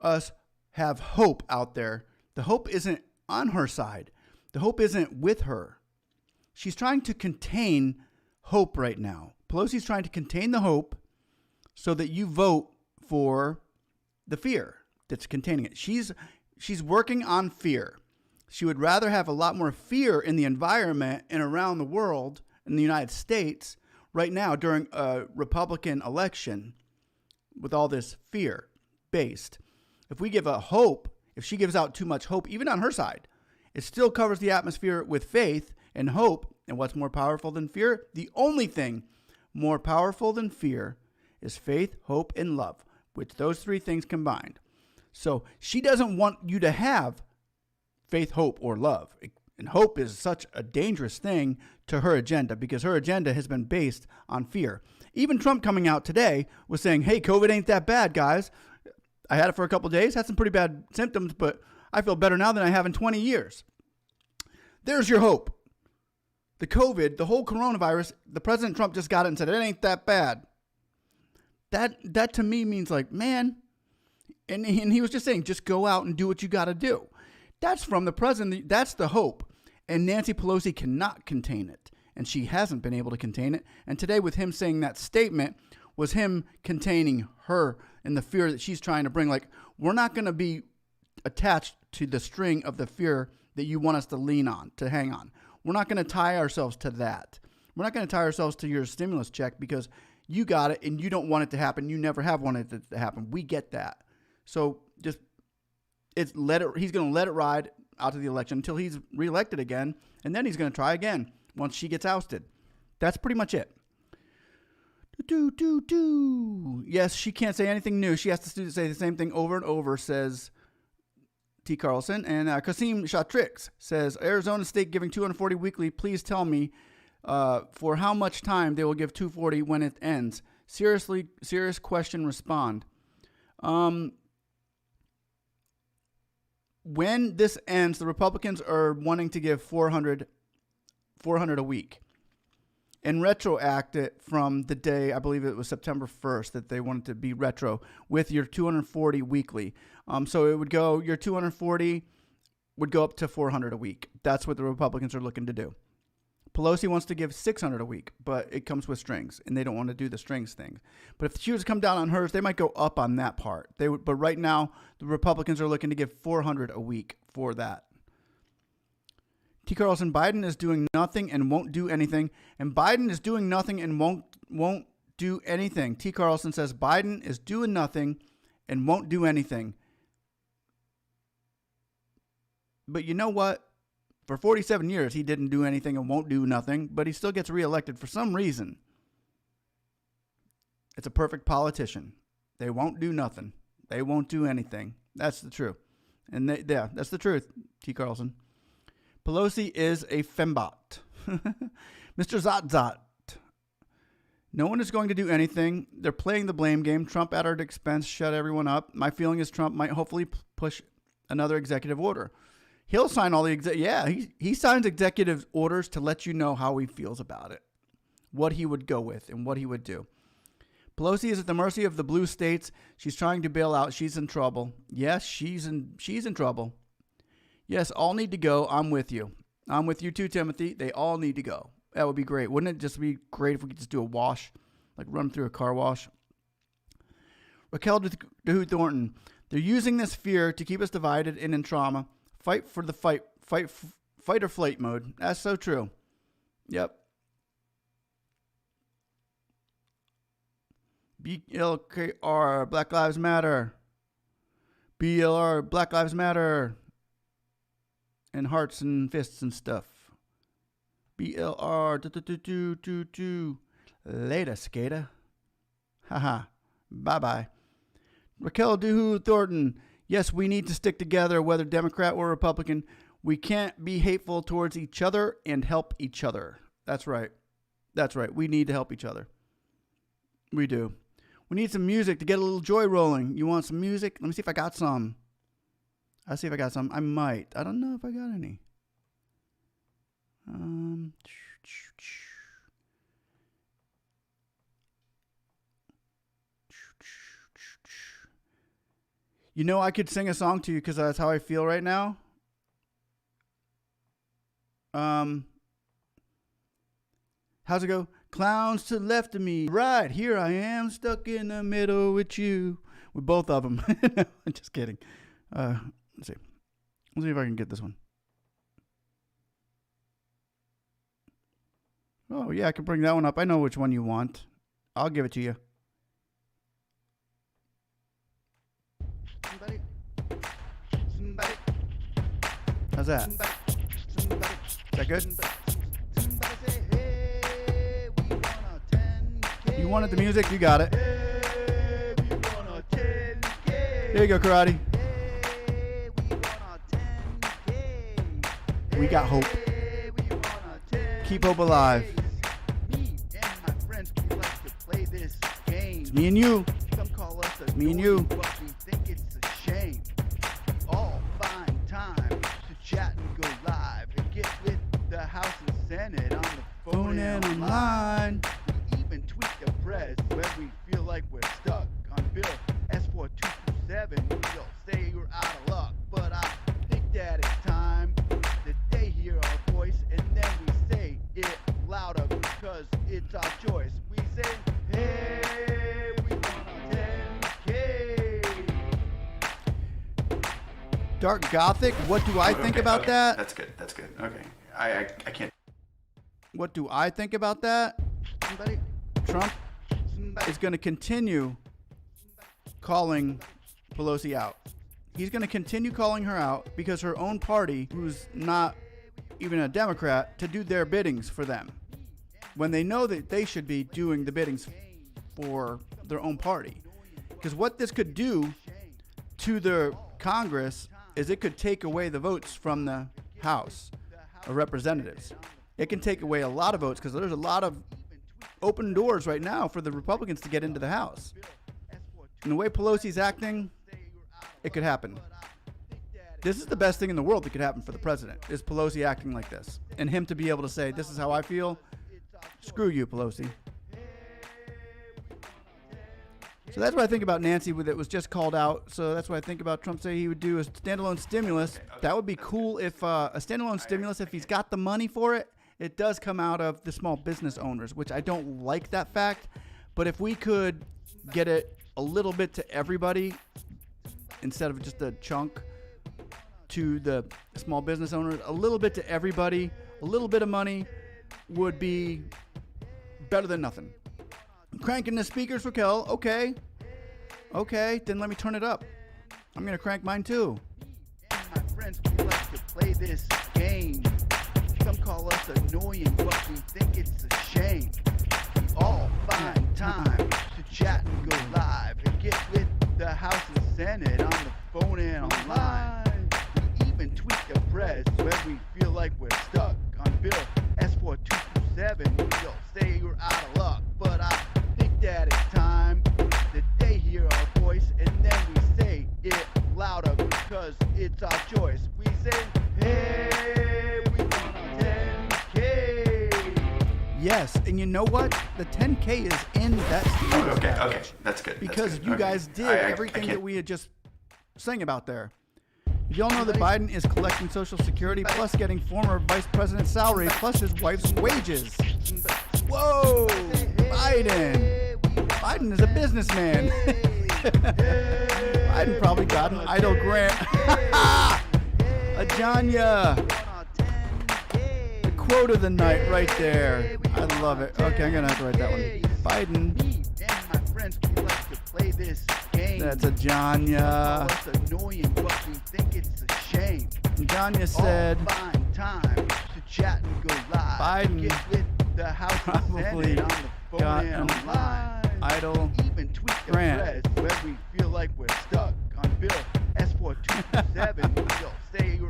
us have hope out there, the hope isn't on her side. The hope isn't with her. She's trying to contain hope right now. Pelosi's trying to contain the hope so that you vote for the fear that's containing it. She's working on fear. She would rather have a lot more fear in the environment and around the world in the United States right now during a Republican election with all this fear based. If we give a hope, if she gives out too much hope, even on her side, it still covers the atmosphere with faith and hope. And what's more powerful than fear? The only thing more powerful than fear is faith, hope, and love, which those three things combined. So she doesn't want you to have faith, hope, or love. And hope is such a dangerous thing to her agenda because her agenda has been based on fear. Even Trump coming out today was saying, hey, COVID ain't that bad, guys. I had it for a couple of days, had some pretty bad symptoms, but I feel better now than I have in 20 years. There's your hope. The COVID, the whole coronavirus, the President Trump just got it and said, it ain't that bad. That to me means like, man, and he was just saying, just go out and do what you got to do. That's from the president. That's the hope. And Nancy Pelosi cannot contain it. And she hasn't been able to contain it. And today with him saying that statement was him containing her and the fear that she's trying to bring. Like, we're not going to be attached to the string of the fear that you want us to lean on, to hang on. We're not going to tie ourselves to that. We're not going to tie ourselves to your stimulus check because you got it and you don't want it to happen. You never have wanted it to happen. We get that. So just he's going to let it ride out to the election until he's reelected again, and then he's going to try again once she gets ousted. That's pretty much it. Yes, she can't say anything new. She has to say the same thing over and over, says T. Carlson. And Kasim Shatrix says, Arizona State giving 240 weekly. Please tell me for how much time they will give 240 when it ends. Serious question, respond. When this ends, the Republicans are wanting to give 400 a week and retroact it from the day, I believe it was September 1st, that they wanted to be retro with your 240 weekly. So it would go, your 240 would go up to 400 a week. That's what the Republicans are looking to do. Pelosi wants to give 600 a week, but it comes with strings, and they don't want to do the strings thing. But if she was to come down on hers, they might go up on that part. But right now, the Republicans are looking to give 400 a week for that. T. Carlson, Biden is doing nothing and won't do anything. And Biden is doing nothing and won't do anything. T. Carlson says Biden is doing nothing and won't do anything. But you know what? For 47 years, he didn't do anything and won't do nothing, but he still gets reelected for some reason. It's a perfect politician. They won't do nothing. They won't do anything. That's the truth. And that's the truth, T. Carlson. Pelosi is a fembot. Mr. Zot. No one is going to do anything. They're playing the blame game. Trump at our expense, shut everyone up. My feeling is Trump might hopefully push another executive order. He'll sign all the he signs executive orders to let you know how he feels about it, what he would go with and what he would do. Pelosi is at the mercy of the blue states. She's trying to bail out. She's in trouble. Yes, she's in trouble. Yes, all need to go. I'm with you. I'm with you too, Timothy. They all need to go. That would be great. Wouldn't it just be great if we could just do a wash, like run through a car wash? Raquel DeHoot Thornton. They're using this fear to keep us divided and in trauma. Fight for the fight or flight mode. That's so true. Yep. BLKR, Black Lives Matter. BLR, Black Lives Matter. And hearts and fists and stuff. BLR, later, skater. Haha. Bye-bye. Raquel DeHoot Thornton. Yes, we need to stick together, whether Democrat or Republican. We can't be hateful towards each other and help each other. That's right. That's right. We need to help each other. We do. We need some music to get a little joy rolling. You want some music? Let me see if I got some. I'll see if I got some. I might. I don't know if I got any. You know, I could sing a song to you because that's how I feel right now. How's it go? Clowns to the left of me. Right, here I am, stuck in the middle with you. With both of them. I'm just kidding. Let's see. Let's see if I can get this one. Oh, yeah, I can bring that one up. I know which one you want. I'll give it to you. Somebody. How's that? Is that good? You wanted the music? You got it. There you go, karate. We got hope. Keep hope alive. It's me and you. It's me and you. Senate on the phone and online. We even tweet the press when we feel like we're stuck on Bill S4227. You'll say you're out of luck, but I think that it's time that they hear our voice and then we say it louder because it's our choice. We say, hey, we want a 10K. Dark Gothic, what do I think about that? That's good. That's good. Okay. I can't. What do I think about that? Trump is going to continue calling Pelosi out. He's going to continue calling her out because her own party, who's not even a Democrat, to do their biddings for them. When they know that they should be doing the biddings for their own party. Because what this could do to the Congress is it could take away the votes from the House of Representatives. It can take away a lot of votes because there's a lot of open doors right now for the Republicans to get into the House. And the way Pelosi's acting, it could happen. This is the best thing in the world that could happen for the president, is Pelosi acting like this. And him to be able to say, this is how I feel. Screw you, Pelosi. So that's what I think about Nancy that was just called out. So that's what I think about Trump saying he would do a standalone stimulus. That would be cool if a standalone stimulus, if he's got the money for it, it does come out of the small business owners, which I don't like that fact. But if we could get it a little bit to everybody instead of just a chunk to the small business owners, a little bit to everybody, a little bit of money would be better than nothing. Cranking the speakers, Raquel. Okay. Then let me turn it up. I'm going to crank mine too. My friends, we like to play this game. Some call us annoying, but we think it's a shame. We all find time to chat and go live and get with the House and Senate on the phone and online. We even tweet the press when we feel like we're stuck on Bill S4227. You'll say you're out of luck, but I think that it's time that they hear our voice and then we say it louder because it's our choice. We say, hey, we want a 10K. Yes, and you know what? The 10K is in that stimulus package. Okay, that's good. Because that's good. You guys did everything that we had just sang about there. Did y'all know that Biden is collecting Social Security plus getting former vice president's salary plus his wife's wages? Whoa! Biden! Biden is a businessman. Biden probably got an idle grant. Ajanya! The quote of the night right there. I love it. Okay, I'm going to have to write that one. Biden. That's Ajanya. Ajanya said Biden probably got an idle grant.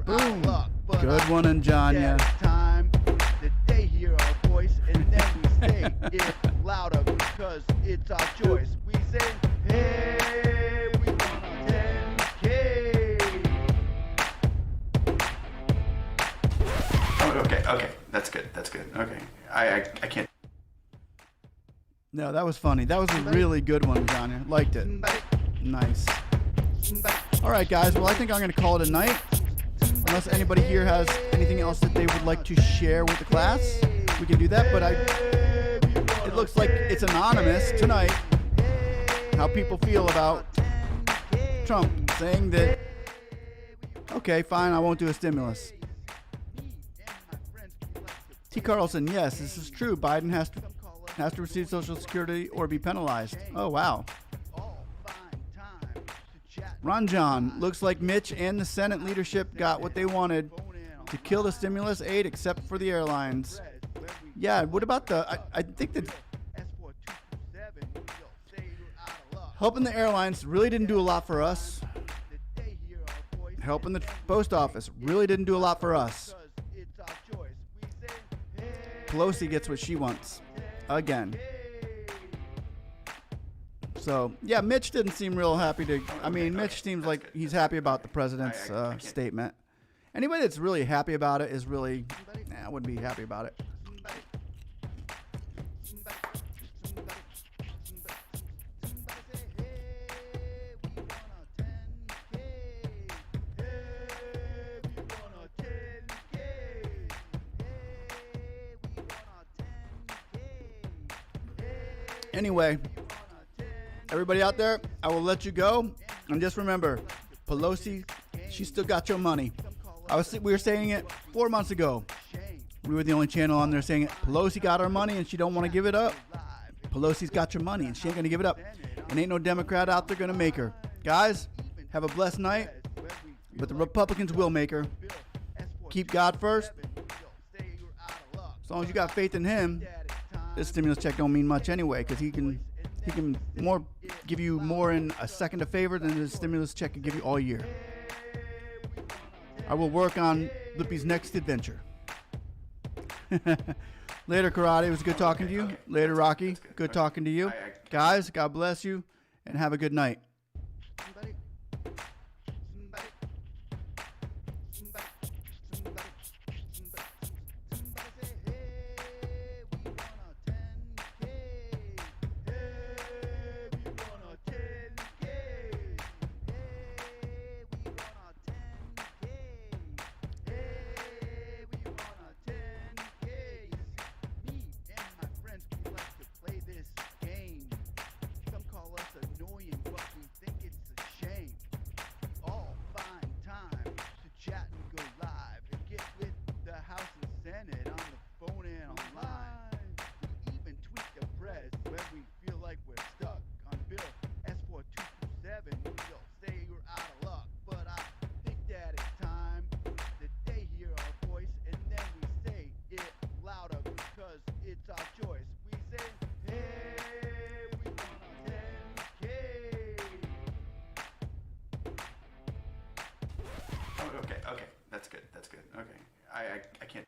Boom. Good one, Ajanya. They hear our voice and then we say it louder because it's our choice. We say, hey, we want our 10K. Oh, okay. That's good. Okay. I can't. No, that was funny. That was a really good one, Ajanya. Liked it. Nice. All right, guys. Well, I think I'm going to call it a night. Unless anybody here has anything else that they would like to share with the class, we can do that. But it looks like it's anonymous tonight. How people feel about Trump saying that, okay, fine, I won't do a stimulus. T. Carlson, yes, this is true. Biden has to receive Social Security or be penalized. Oh, wow. Ron John, looks like Mitch and the Senate leadership got what they wanted to kill the stimulus aid except for the airlines. Yeah, what about I think that helping the airlines really didn't do a lot for us. Helping the post office really didn't do a lot for us. Pelosi gets what she wants. Again. So, yeah, Mitch didn't seem real happy to... I mean, Mitch seems like he's happy about the president's statement. Anybody that's really happy about it is really... I wouldn't be happy about it. Anyway... Everybody out there, I will let you go. And just remember, Pelosi, she still got your money. We were saying it 4 months ago. We were the only channel on there saying it. Pelosi got our money and she don't want to give it up. Pelosi's got your money and she ain't going to give it up. And ain't no Democrat out there going to make her. Guys, have a blessed night. But the Republicans will make her. Keep God first. As long as you got faith in him, this stimulus check don't mean much anyway because he can give you more in a second of favor than the stimulus check can give you all year. I will work on Lippy's next adventure. Later, Karate. It was good talking to you. Later, Rocky. Good talking to you. Guys, God bless you, and have a good night. Okay. That's good. Okay. I can't.